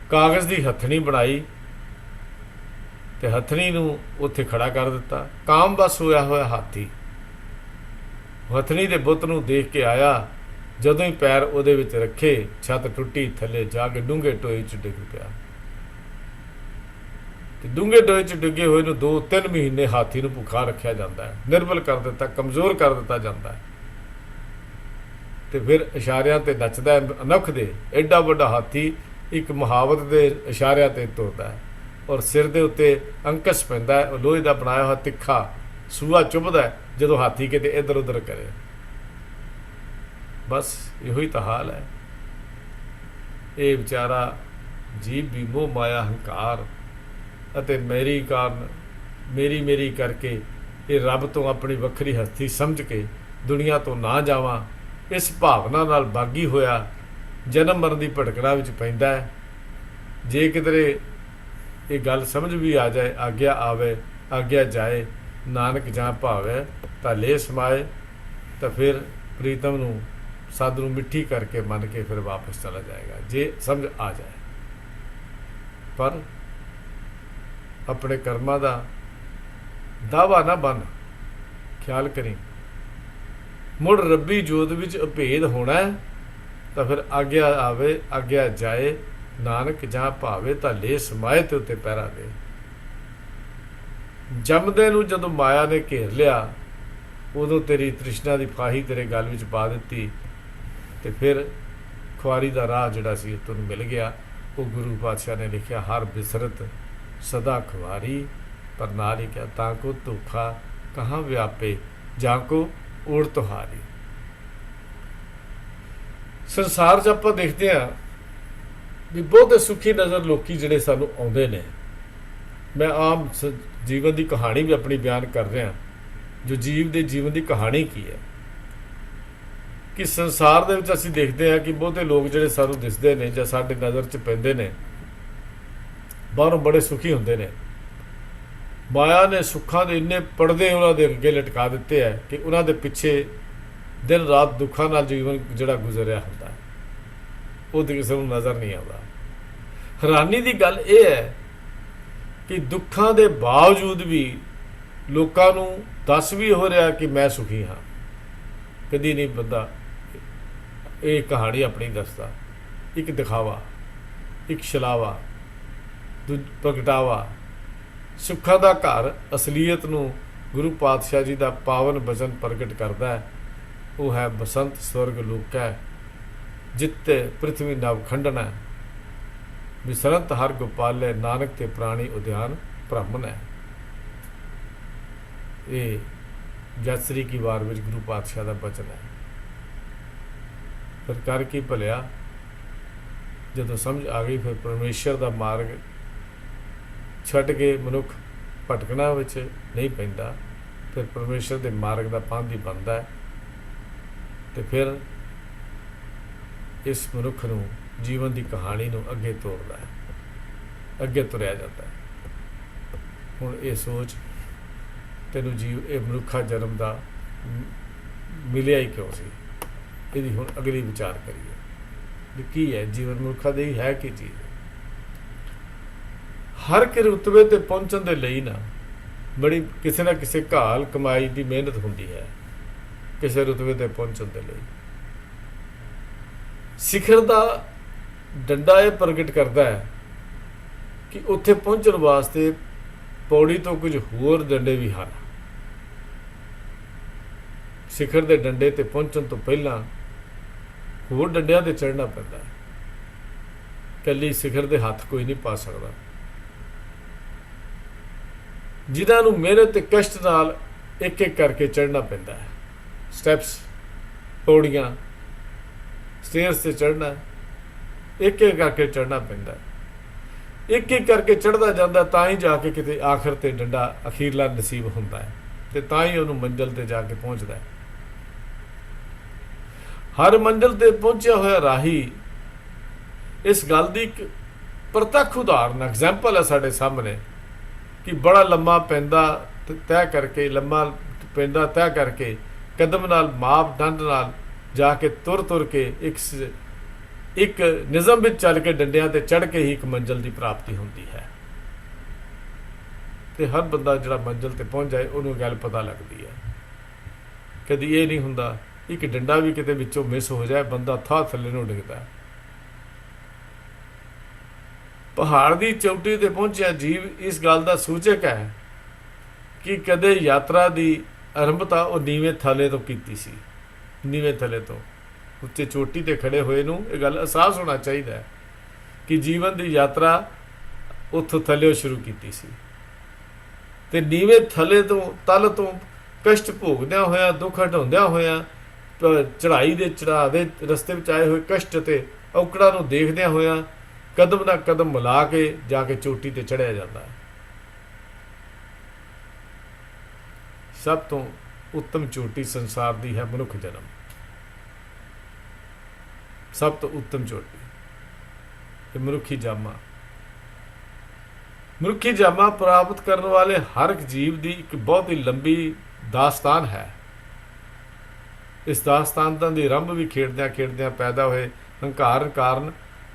ਕਾਗਜ਼ ਦੀ ਹੱਥਣੀ ਬਣਾਈ ਤੇ ਹੱਥਣੀ ਨੂੰ ਉੱਥੇ ਖੜਾ ਕਰ ਦਿੱਤਾ। ਕਾਮ ਬਸ ਹੋਇਆ ਹੋਇਆ ਹਾਥੀ ਹੱਥਣੀ ਦੇ ਬੁੱਤ ਨੂੰ ਦੇਖ ਕੇ ਆਇਆ। ਜਦੋਂ ਹੀ ਪੈਰ ਉਹਦੇ ਵਿੱਚ ਰੱਖੇ, ਛੱਤ ਟੁੱਟੀ, ਥੱਲੇ ਜਾ ਕੇ ਡੂੰਘੇ ਟੋਏ 'ਚ ਡਿੱਗ ਪਿਆ। ਤੇ ਡੂੰਘੇ ਟੋਏ 'ਚ ਡਿੱਗੇ ਹੋਏ ਨੂੰ 2-3 ਮਹੀਨੇ ਹਾਥੀ ਨੂੰ ਭੁੱਖਾ ਰੱਖਿਆ ਜਾਂਦਾ ਹੈ, ਨਿਰਬਲ ਕਰ ਦਿੱਤਾ, ਕਮਜ਼ੋਰ ਕਰ ਦਿੱਤਾ ਜਾਂਦਾ ਹੈ। ਤੇ ਫਿਰ ਇਸ਼ਾਰਿਆਂ ਤੇ ਨੱਚਦਾ ਹੈ ਅਨੁਖ ਦੇ। ਐਡਾ ਵੱਡਾ ਹਾਥੀ ਇੱਕ ਮੁਹਾਵਤ ਦੇ ਇਸ਼ਾਰਿਆਂ ਤੇ ਤੁਰਦਾ ਹੈ, ਔਰ ਸਿਰ ਦੇ ਉੱਤੇ ਅੰਕਸ ਪੈਂਦਾ ਹੈ। ਉਹ ਲੋਹੇ ਦਾ ਬਣਾਇਆ ਹੋਇਆ ਤਿੱਖਾ ਸੂਆ ਚੁੱਭਦਾ ਹੈ ਜਦੋਂ ਹਾਥੀ ਕਿਤੇ ਇੱਧਰ ਉੱਧਰ ਕਰੇ। ਬਸ ਇਹੋ ਹੀ ਤਾਂ ਹਾਲ ਹੈ। ਇਹ ਵਿਚਾਰਾ ਜੀਵ ਵੀ ਮੋਹ ਮਾਇਆ ਹੰਕਾਰ ਅਤੇ ਮੇਰੀ ਕਾਰਨ ਮੇਰੀ ਕਰਕੇ ਇਹ ਰੱਬ ਤੋਂ ਆਪਣੀ ਵੱਖਰੀ ਹਸਤੀ ਸਮਝ ਕੇ ਦੁਨੀਆ ਤੋਂ ਨਾ ਜਾਵਾਂ, ਇਸ ਭਾਵਨਾ ਨਾਲ ਬਾਗੀ ਹੋਇਆ ਜਨਮ ਮਰਨ ਦੀ ਭਟਕਣਾ ਵਿੱਚ ਪੈਂਦਾ ਹੈ। ਜੇ ਕਿਧਰੇ ਇਹ ਗੱਲ ਸਮਝ ਵੀ ਆ ਜਾਏ, ਆਗਿਆ ਆਵੇ ਆਗਿਆ ਜਾਏ, ਨਾਨਕ ਜਾਂ ਭਾਵੇ ਤਾਂ ਲੈ ਸਮਾਏ, ਤਾਂ ਫਿਰ ਪ੍ਰੀਤਮ ਨੂੰ ਸੱਧ ਨੂੰ ਮਿੱਠੀ ਕਰਕੇ ਮੰਨ ਕੇ ਫਿਰ ਵਾਪਸ ਚਲਾ ਜਾਏਗਾ, ਜੇ ਸਮਝ ਆ ਜਾਏ। ਪਰ ਆਪਣੇ ਕਰਮਾਂ ਦਾ ਦਾਵਾ ਨਾ ਬਣ, ਖਿਆਲ ਕਰੀ ਮੁੜ ਰੱਬੀ ਜੋਤ ਵਿੱਚ ਅਭੇਦ ਹੋਣਾ ਹੈ। ਤਾਂ ਫਿਰ ਆਗਿਆ ਆਵੇ ਆਗਿਆ ਜਾਏ, ਨਾਨਕ ਜਾਂ ਭਾਵੇ ਤਾਂ ਲੈ ਸਮਾਏ ਤੇ ਉੱਤੇ ਪਹਿਰਾ ਦੇ। ਜੰਮਦੇ ਨੂੰ ਜਦੋਂ ਮਾਇਆ ਨੇ ਘੇਰ ਲਿਆ, ਉਦੋਂ ਤੇਰੀ ਤ੍ਰਿਸ਼ਨਾ ਦੀ ਫਾਹੀ ਤੇਰੇ ਗਲ ਵਿੱਚ ਪਾ ਦਿੱਤੀ, ਤੇ ਫਿਰ ਖੁਆਰੀ ਦਾ ਰਾਹ ਜਿਹੜਾ ਸੀ ਤੈਨੂੰ ਮਿਲ ਗਿਆ। ਉਹ ਗੁਰੂ ਪਾਤਸ਼ਾਹ ਨੇ ਲਿਖਿਆ, ਹਰ ਬਿਸਰਤ ਸਦਾ ਖੁਆਰੀ, ਪਰ ਨਾਲ ਹੀ ਕਿਹਾ ਤਾਂ ਕੋ ਧੋਖਾ ਕਹਾਂ ਵਿਆਪੇ, ਜਾਂ ਕੋ ਓੜ ਤੁਹਾਰੀ। ਸੰਸਾਰ 'ਚ ਆਪਾਂ ਦੇਖਦੇ ਹਾਂ ਵੀ ਬਹੁਤੇ ਸੁਖੀ ਨਜ਼ਰ ਲੋਕੀ ਜਿਹੜੇ ਸਾਨੂੰ ਆਉਂਦੇ ਨੇ। ਮੈਂ ਆਮ ਜੀਵਨ ਦੀ ਕਹਾਣੀ ਵੀ ਆਪਣੀ ਬਿਆਨ ਕਰ ਰਿਹਾ, ਜੋ ਜੀਵ ਦੇ ਜੀਵਨ ਦੀ ਕਹਾਣੀ ਕੀ ਹੈ। ਕਿ ਸੰਸਾਰ ਦੇ ਵਿੱਚ ਅਸੀਂ ਦੇਖਦੇ ਹਾਂ ਕਿ ਬਹੁਤੇ ਲੋਕ ਜਿਹੜੇ ਸਾਨੂੰ ਦਿਸਦੇ ਨੇ ਜਾਂ ਸਾਡੇ ਨਜ਼ਰ 'ਚ ਪੈਂਦੇ ਨੇ, ਬਾਹਰੋਂ ਬੜੇ ਸੁਖੀ ਹੁੰਦੇ ਨੇ। ਮਾਇਆ ਨੇ ਸੁੱਖਾਂ ਦੇ ਇੰਨੇ ਪਰਦੇ ਉਹਨਾਂ ਦੇ ਅੱਗੇ ਲਟਕਾ ਦਿੱਤੇ ਹੈ ਕਿ ਉਹਨਾਂ ਦੇ ਪਿੱਛੇ ਦਿਨ ਰਾਤ ਦੁੱਖਾਂ ਨਾਲ ਜੀਵਨ ਜਿਹੜਾ ਗੁਜ਼ਰਿਆ ਹੁੰਦਾ ਹੈ, ਉਹ ਕਿਸੇ ਨੂੰ ਨਜ਼ਰ ਨਹੀਂ ਆਉਂਦਾ। ਹੈਰਾਨੀ ਦੀ ਗੱਲ ਇਹ ਹੈ ਕਿ ਦੁੱਖਾਂ ਦੇ ਬਾਵਜੂਦ ਵੀ ਲੋਕਾਂ ਨੂੰ ਦੱਸ ਵੀ ਹੋ ਰਿਹਾ ਕਿ ਮੈਂ ਸੁਖੀ ਹਾਂ। ਕਦੀ ਨਹੀਂ ਬੰਦਾ ਇਹ ਕਹਾਣੀ ਆਪਣੀ ਦੱਸਦਾ। ਇੱਕ ਦਿਖਾਵਾ, ਇੱਕ ਛਲਾਵਾ, ਪ੍ਰਗਟਾਵਾ। ਸੁੱਖਾਂ ਦਾ ਘਰ ਅਸਲੀਅਤ ਨੂੰ ਗੁਰੂ ਪਾਤਸ਼ਾਹ ਜੀ ਦਾ ਪਾਵਨ ਬਚਨ ਪ੍ਰਗਟ ਕਰਦਾ ਹੈ। ਉਹ ਹੈ ਬਸੰਤ ਸਵਰਗ ਲੋਕੈ, ਜਿੱਤੇ ਪ੍ਰਿਥਵੀ ਨਵ ਖੰਡਨਾ, ਵਿਸਰੰਤ ਹਰ ਗੋਪਾਲੇ, ਨਾਨਕ ਤੇ ਪ੍ਰਾਣੀ ਉਦਿਆਨ ਬ੍ਰਾਹਮਣ ਹੈ। ਇਹ ਜਸਰੀ ਕੀ ਵਾਰ ਵਿੱਚ ਗੁਰੂ ਪਾਤਸ਼ਾਹ ਦਾ ਬਚਨ ਹੈ। ਫਿਰ ਕਰ ਕੀ ਭਲਿਆ, ਜਦੋਂ ਸਮਝ ਆ ਗਈ, ਫਿਰ ਪਰਮੇਸ਼ਰ ਦਾ ਮਾਰਗ ਛੱਡ ਕੇ ਮਨੁੱਖ ਭਟਕਣਾ ਵਿੱਚ ਨਹੀਂ ਪੈਂਦਾ, ਫਿਰ ਪਰਮੇਸ਼ਰ ਦੇ ਮਾਰਗ ਦਾ ਪਾਂਧੀ ਬਣਦਾ ਹੈ। ਤੇ ਫਿਰ ਇਸ ਮਨੁੱਖ ਨੂੰ ਜੀਵਨ ਦੀ ਕਹਾਣੀ ਨੂੰ ਅੱਗੇ ਤੋਰਦਾ ਹੈ, ਅੱਗੇ ਤੁਰਿਆ ਜਾਂਦਾ ਹੈ। ਹੁਣ ਇਹ ਸੋਚ ਤੈਨੂੰ ਇਹ ਮਨੁੱਖਾ ਜਨਮ ਦਾ ਮਿਲਿਆ ਹੀ ਕਿਉਂ ਸੀ, ਇਹਦੀ ਹੁਣ ਅਗਲੀ ਵਿਚਾਰ ਕਰੀਏ ਵੀ ਕੀ ਹੈ ਜੀਵਨ ਮਨੁੱਖਾ ਦੇ ਹੀ ਹੈ ਕੀ ਚੀਜ਼। ਹਰ ਇੱਕ ਰੁਤਬੇ ਤੇ ਪਹੁੰਚਣ ਦੇ ਲਈ ਨਾ ਬੜੀ ਕਿਸੇ ਨਾ ਕਿਸੇ ਘਾਲ ਕਮਾਈ ਦੀ ਮਿਹਨਤ ਹੁੰਦੀ ਹੈ। ਕਿਸੇ ਰੁਤਬੇ ਤੇ ਪਹੁੰਚਣ ਦੇ ਲਈ ਸਿਖਰ ਦਾ ਡੰਡਾ ਇਹ ਪ੍ਰਗਟ ਕਰਦਾ ਹੈ ਕਿ ਉੱਥੇ ਪਹੁੰਚਣ ਵਾਸਤੇ ਪੌੜੀ ਤੋਂ ਕੁਝ ਹੋਰ ਡੰਡੇ ਵੀ ਹਨ। ਸਿਖਰ ਦੇ ਡੰਡੇ ਤੇ ਪਹੁੰਚਣ ਤੋਂ ਪਹਿਲਾਂ ਹੋਰ ਡੰਡਿਆਂ ਤੇ ਚੜ੍ਹਨਾ ਪੈਂਦਾ ਹੈ। ਇਕੱਲੀ ਸਿਖਰ ਦੇ ਹੱਥ ਕੋਈ ਨਹੀਂ ਪਾ ਸਕਦਾ। ਜਿਨ੍ਹਾਂ ਨੂੰ ਮਿਹਨਤ ਤੇ ਕਸ਼ਟ ਨਾਲ ਇੱਕ ਇੱਕ ਕਰਕੇ ਚੜ੍ਹਨਾ ਪੈਂਦਾ ਹੈ। ਸਟੈਪਸ, ਪੌੜੀਆਂ, ਸਟੇਅਰਸ ਤੇ ਚੜ੍ਹਨਾ, ਇੱਕ ਇੱਕ ਕਰਕੇ ਚੜ੍ਹਨਾ ਪੈਂਦਾ। ਇੱਕ ਇੱਕ ਕਰਕੇ ਚੜ੍ਹਦਾ ਜਾਂਦਾ ਤਾਂ ਹੀ ਜਾ ਕੇ ਕਿਤੇ ਆਖਰ ਤੇ ਡੰਡਾ ਅਖੀਰਲਾ ਨਸੀਬ ਹੁੰਦਾ ਹੈ। ਤੇ ਤਾਂ ਹੀ ਉਹਨੂੰ ਮੰਜ਼ਿਲ ਤੇ ਜਾ ਕੇ ਪਹੁੰਚਦਾ ਹੈ। ਹਰ ਮੰਜ਼ਿਲ ਤੇ ਪਹੁੰਚਿਆ ਹੋਇਆ ਰਾਹੀ ਇਸ ਗੱਲ ਦੀ ਇੱਕ ਪ੍ਰਤੱਖ ਉਦਾਹਰਨ ਐਗਜ਼ੈਂਪਲ ਹੈ ਸਾਡੇ ਸਾਹਮਣੇ ਕਿ ਬੜਾ ਲੰਮਾ ਪੈਂਦਾ ਤੈਅ ਕਰਕੇ ਕਦਮ ਨਾਲ ਮਾਪਦੰਡ ਨਾਲ ਜਾ ਕੇ ਤੁਰ ਕੇ ਇੱਕ ਨਿਜ਼ਮ ਵਿੱਚ ਚੱਲ ਕੇ ਡੰਡਿਆਂ ਤੇ ਚੜ੍ਹ ਕੇ ਹੀ ਇੱਕ ਮੰਜ਼ਿਲ ਦੀ ਪ੍ਰਾਪਤੀ ਹੁੰਦੀ ਹੈ। ਤੇ ਹਰ ਬੰਦਾ ਜਿਹੜਾ ਮੰਜ਼ਿਲ ਤੇ ਪਹੁੰਚ ਜਾਏ ਉਹਨੂੰ ਗੱਲ ਪਤਾ ਲੱਗਦੀ ਹੈ। ਕਦੀ ਇਹ ਨਹੀਂ ਹੁੰਦਾ ਇੱਕ ਡੰਡਾ ਵੀ ਕਿਤੇ ਵਿੱਚੋਂ ਮਿਸ ਹੋ ਜਾਏ ਬੰਦਾ ਥੱਲੇ ਨੂੰ ਡਿੱਗਦਾ। ਪਹਾੜ ਦੀ ਚੋਟੀ ਤੇ ਪਹੁੰਚਿਆ ਜੀਵ ਇਸ ਗੱਲ ਦਾ ਸੂਚਕ ਹੈ ਕਿ ਕਦੇ ਯਾਤਰਾ ਦੀ ਆਰੰਭਤਾ ਉਹ ਨੀਵੇਂ ਥੱਲੇ ਤੋਂ ਕੀਤੀ ਸੀ। ਨੀਵੇਂ ਥੱਲੇ ਤੋਂ ਉੱਚੇ ਚੋਟੀ ਤੇ ਖੜੇ ਹੋਏ ਨੂੰ ਇਹ ਗੱਲ ਅਹਿਸਾਸ ਹੋਣਾ ਚਾਹੀਦਾ ਹੈ ਕਿ ਜੀਵਨ ਦੀ ਯਾਤਰਾ ਉੱਥੋਂ ਥੱਲੇ ਸ਼ੁਰੂ ਕੀਤੀ ਸੀ ਤੇ ਨੀਵੇਂ ਥੱਲੇ ਤੋਂ ਤਲ ਤੋਂ ਕਸ਼ਟ ਭੋਗਦਿਆਂ ਹੋਇਆਂ, ਦੁੱਖ ਹਟਾਉਂਦਿਆਂ ਹੋਇਆਂ, ਚੜ੍ਹਾਈ ਦੇ ਰਸਤੇ ਵਿੱਚ ਆਏ ਹੋਏ ਕਸ਼ਟ ਅਤੇ ਔਕੜਾਂ ਨੂੰ ਦੇਖਦਿਆਂ ਹੋਇਆਂ ਕਦਮ ਨਾਲ ਕਦਮ ਮਿਲਾ ਕੇ ਜਾ ਕੇ ਚੋਟੀ ਤੇ ਚੜ੍ਹਿਆ ਜਾਂਦਾ ਹੈ। ਸਭ ਤੋਂ ਉੱਤਮ ਚੋਟੀ ਸੰਸਾਰ ਦੀ ਹੈ ਮਨੁੱਖ ਜਨਮ। ਸਭ ਤੋਂ ਉੱਤਮ ਚੋਟੀ ਇਹ ਮਨੁੱਖੀ ਜਾਮਾ ਪ੍ਰਾਪਤ ਕਰਨ ਵਾਲੇ ਹਰ ਇੱਕ ਜੀਵ ਦੀ ਇੱਕ ਬਹੁਤ ਹੀ ਲੰਬੀ ਦਾਸਤਾਨ ਹੈ। ਇਸ ਦਾਸਤਾਨ ਦਾ ਦੀ ਆਰੰਭ ਵੀ ਖੇਡਦਿਆਂ ਪੈਦਾ ਹੋਏ ਹੰਕਾਰ ਕਾਰਨ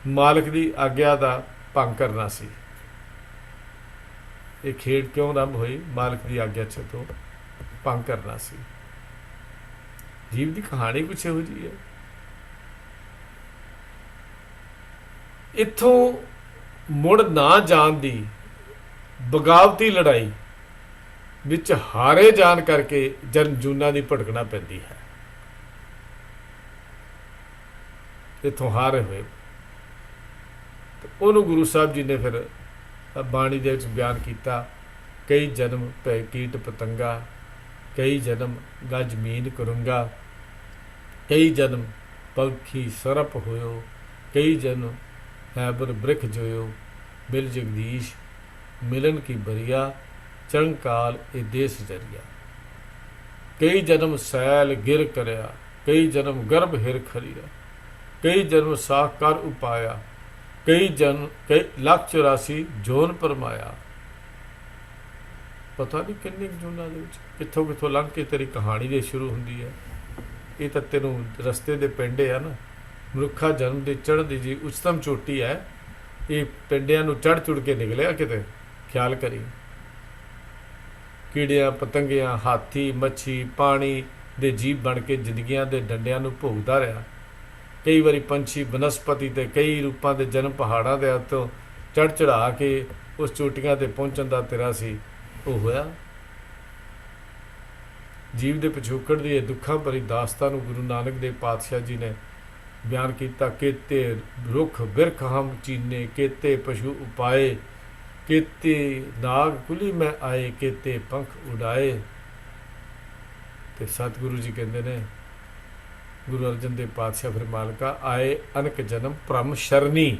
ਮਾਲਕ ਦੀ ਆਗਿਆ ਦਾ ਭੰਗ ਕਰਨਾ ਸੀ। ਇਹ ਖੇਡ ਕਿਉਂ ਆਰੰਭ ਹੋਈ? ਮਾਲਕ ਦੀ ਆਗਿਆ ਤੋਂ ਭੰਗ ਕਰਨਾ ਸੀ। ਜੀਵ ਦੀ ਕਹਾਣੀ ਕੁਛ ਇਹੋ ਜਿਹੀ ਹੈ। ਇੱਥੋਂ ਮੁੜ ਨਾ ਜਾਣ ਦੀ ਬਗਾਵਤੀ ਲੜਾਈ ਵਿੱਚ ਹਾਰੇ ਜਾਣ ਕਰਕੇ ਜੂਨਾਂ ਦੀ ਭਟਕਣਾ ਪੈਂਦੀ ਹੈ। ਇੱਥੋਂ ਹਾਰੇ ਹੋਏ ਉਹਨੂੰ ਗੁਰੂ ਸਾਹਿਬ ਜੀ ਨੇ ਫਿਰ ਬਾਣੀ ਦੇ ਵਿੱਚ ਬਿਆਨ ਕੀਤਾ, ਕਈ ਜਨਮ ਭੈ ਕੀਟ ਪਤੰਗਾ, ਕਈ ਜਨਮ ਗਜ ਮੀਨ ਕਰੂੰਗਾ, ਕਈ ਜਨਮ ਪੰਖੀ ਸਰਪ ਹੋਇਓ, ਕਈ ਜਨਮ ਹੈਬਰ ਬ੍ਰਿਖ ਜੋਇਓ, ਬਿਲ ਜਗਦੀਸ਼ ਮਿਲਨ ਕੀ ਬਰੀਆ, ਚੰਕਾਲ ਇਹ ਦੇਸ ਜਰੀਆ। ਕਈ ਜਨਮ ਸੈਲ ਗਿਰ ਕਰਿਆ, ਕਈ ਜਨਮ ਗਰਭ ਹਿਰ ਖਰੀਆ, ਕਈ ਜਨਮ ਸਾਖ ਕਰ ਉਪਾਇਆ, ਕਈ 184 ਜੋਨ ਪਰਮਾਇਆ। ਪਤਾ ਨਹੀਂ ਕਿੰਨੇ ਜੂਨਾਂ ਦੇ ਵਿੱਚ ਕਿੱਥੋਂ ਲੰਘ ਕੇ ਤੇਰੀ ਕਹਾਣੀ ਦੇ ਸ਼ੁਰੂ ਹੁੰਦੀ ਹੈ। ਇਹ ਤਾਂ ਤੈਨੂੰ ਰਸਤੇ ਦੇ ਪਿੰਡੇ ਆ ਨਾ। ਮਨੁੱਖਾ ਜਨਮ ਦੇ ਚੜ੍ਹਨ ਦੀ ਜੀ ਉੱਚਤਮ ਚੋਟੀ ਹੈ। ਇਹ ਪਿੰਡਿਆਂ ਨੂੰ ਚੜ੍ਹ ਕੇ ਨਿਕਲਿਆ ਕਿਤੇ, ਖਿਆਲ ਕਰੀ। ਕੀੜਿਆਂ ਪਤੰਗਿਆਂ, ਹਾਥੀ, ਮੱਛੀ, ਪਾਣੀ ਦੇ ਜੀਵ ਬਣ ਕੇ ਜ਼ਿੰਦਗੀਆਂ ਦੇ ਡੰਡਿਆਂ ਨੂੰ ਭੋਗਦਾ ਰਿਹਾ। ਕਈ ਵਾਰੀ ਪੰਛੀ ਬਨਸਪਤੀ ਤੇ ਕਈ ਰੂਪਾਂ ਦੇ ਜਨਮ ਪਹਾੜਾਂ ਦੇ ਉੱਤੋਂ ਚੜ੍ਹਾ ਕੇ ਉਸ ਚੋਟੀਆਂ ਤੇ ਪਹੁੰਚਣ ਦਾ ਤੇਰਾ ਸੀ ਉਹ ਹੋਇਆ। ਜੀਵ ਦੇ ਪਿਛੋਕੜ ਦੀ ਇਹ ਦੁੱਖਾਂ ਭਰੀ ਦਾਸਤਾਨ ਨੂੰ ਗੁਰੂ ਨਾਨਕ ਦੇਵ ਪਾਤਸ਼ਾਹ ਜੀ ਨੇ ਬਿਆਨ ਕੀਤਾ। ਕੇਤੇ ਰੁੱਖ ਬਿਰਖ ਹਮ ਚੀਨੇ, ਕੇਤੇ ਪਸ਼ੂ ਉਪਾਏ, ਕੇਤੇ ਨਾਗ ਕੁਲੀ ਮੈਂ ਆਏ, ਕੇਤੇ ਪੰਖ ਉਡਾਏ। ਤੇ ਸਤਿਗੁਰੂ ਜੀ ਕਹਿੰਦੇ ਨੇ, ਗੁਰੂ ਅਰਜਨ ਦੇਵ ਪਾਤਸ਼ਾਹ ਫਿਰ ਮਾਲਕਾ ਆਏ ਅਨਕ ਜਨਮ ਭ੍ਰਮ ਸ਼ਰਨੀ,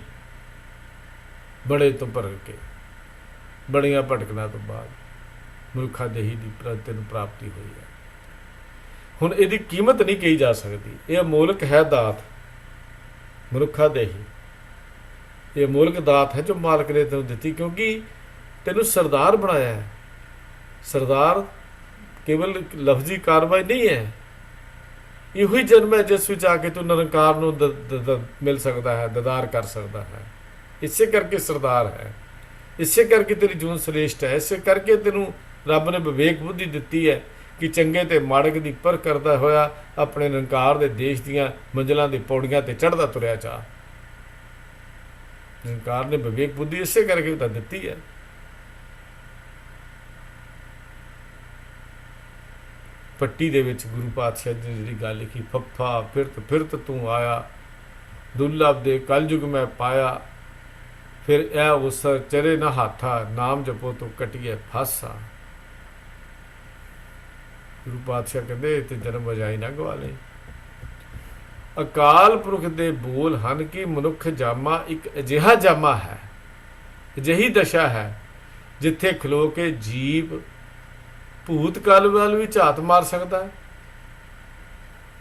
ਬੜੇ ਤੋਂ ਭਰ ਕੇ ਬੜੀਆਂ ਭਟਕਣਾ ਤੋਂ ਬਾਅਦ ਮਨੁੱਖਾ ਦੇਹੀ ਦੀ ਤੈਨੂੰ ਪ੍ਰਾਪਤੀ ਹੋਈ ਹੈ। ਹੁਣ ਇਹਦੀ ਕੀਮਤ ਨਹੀਂ ਕਹੀ ਜਾ ਸਕਦੀ। ਇਹ ਅਮੋਲਕ ਹੈ ਦਾਤ, ਮਨੁੱਖਾ ਦੇਹੀ ਇਹ ਅਮੋਲਕ ਦਾਤ ਹੈ ਜੋ ਮਾਲਕ ਨੇ ਤੈਨੂੰ ਦਿੱਤੀ, ਕਿਉਂਕਿ ਤੈਨੂੰ ਸਰਦਾਰ ਬਣਾਇਆ ਹੈ। ਸਰਦਾਰ ਕੇਵਲ ਲਫ਼ਜ਼ੀ ਕਾਰਵਾਈ ਨਹੀਂ ਹੈ, ਇਹੋ ਹੀ ਜਨਮ ਹੈ ਜਿਸ ਵਿੱਚ ਆ ਕੇ ਤੂੰ ਨਿਰੰਕਾਰ ਨੂੰ ਮਿਲ ਸਕਦਾ ਹੈ, ਦੀਦਾਰ ਕਰ ਸਕਦਾ ਹੈ। ਇਸੇ ਕਰਕੇ ਸਰਦਾਰ ਹੈ, ਇਸੇ ਕਰਕੇ ਤੇਰੀ ਜੂਨ ਸ੍ਰੇਸ਼ਟ ਹੈ, ਇਸੇ ਕਰਕੇ ਤੈਨੂੰ ਰੱਬ ਨੇ ਵਿਵੇਕ ਬੁੱਧੀ ਦਿੱਤੀ ਹੈ ਕਿ ਚੰਗੇ ਤੇ ਮਾੜੇ ਦੀ ਪਰਖ ਕਰਦਾ ਹੋਇਆ ਆਪਣੇ ਨਿਰੰਕਾਰ ਦੇ ਦੇਸ਼ ਦੀਆਂ ਮੰਜ਼ਿਲਾਂ ਦੀ ਪੌੜੀਆਂ ਤੇ ਚੜ੍ਹਦਾ ਤੁਰਿਆ ਚਾਹ। ਨਿਰੰਕਾਰ ਨੇ ਵਿਵੇਕ ਬੁੱਧੀ ਇਸੇ ਕਰਕੇ ਤਾਂ ਦਿੱਤੀ ਹੈ। ਪੱਟੀ ਦੇ ਵਿੱਚ ਗੁਰੂ ਪਾਤਸ਼ਾਹ ਜੀ ਨੇ ਜਿਹੜੀ ਗੱਲ ਲਿਖੀ, ਫੱਫਾ ਫਿਰਤ ਤੂੰ ਆਇਆ, ਦੁਰਲਭ ਦੇ ਕਲਯੁਗ ਮੈਂ ਪਾਇਆ, ਫਿਰ ਇਹ ਉਸਰ ਚਰੇ ਨਾ ਹਾਥਾ, ਨਾਮ ਜਪੋ ਤੋ ਕਟੀਏ ਫਾਸਾ। ਗੁਰੂ ਪਾਤਸ਼ਾਹ ਕਹਿੰਦੇ ਤੇ ਜਨਮ ਵਜਾਈ ਨਾ ਗਵਾ ਲਈ। ਅਕਾਲ ਪੁਰਖ ਦੇ ਬੋਲ ਹਨ ਕਿ ਮਨੁੱਖ ਜਾਮਾ ਇੱਕ ਅਜਿਹਾ ਜਾਮਾ ਹੈ, ਅਜਿਹੀ ਦਸ਼ਾ ਹੈ ਜਿੱਥੇ ਖਲੋ ਕੇ ਜੀਵ ਭੂਤਕਾਲ ਵੱਲ ਵੀ ਝਾਤ ਮਾਰ ਸਕਦਾ ਹੈ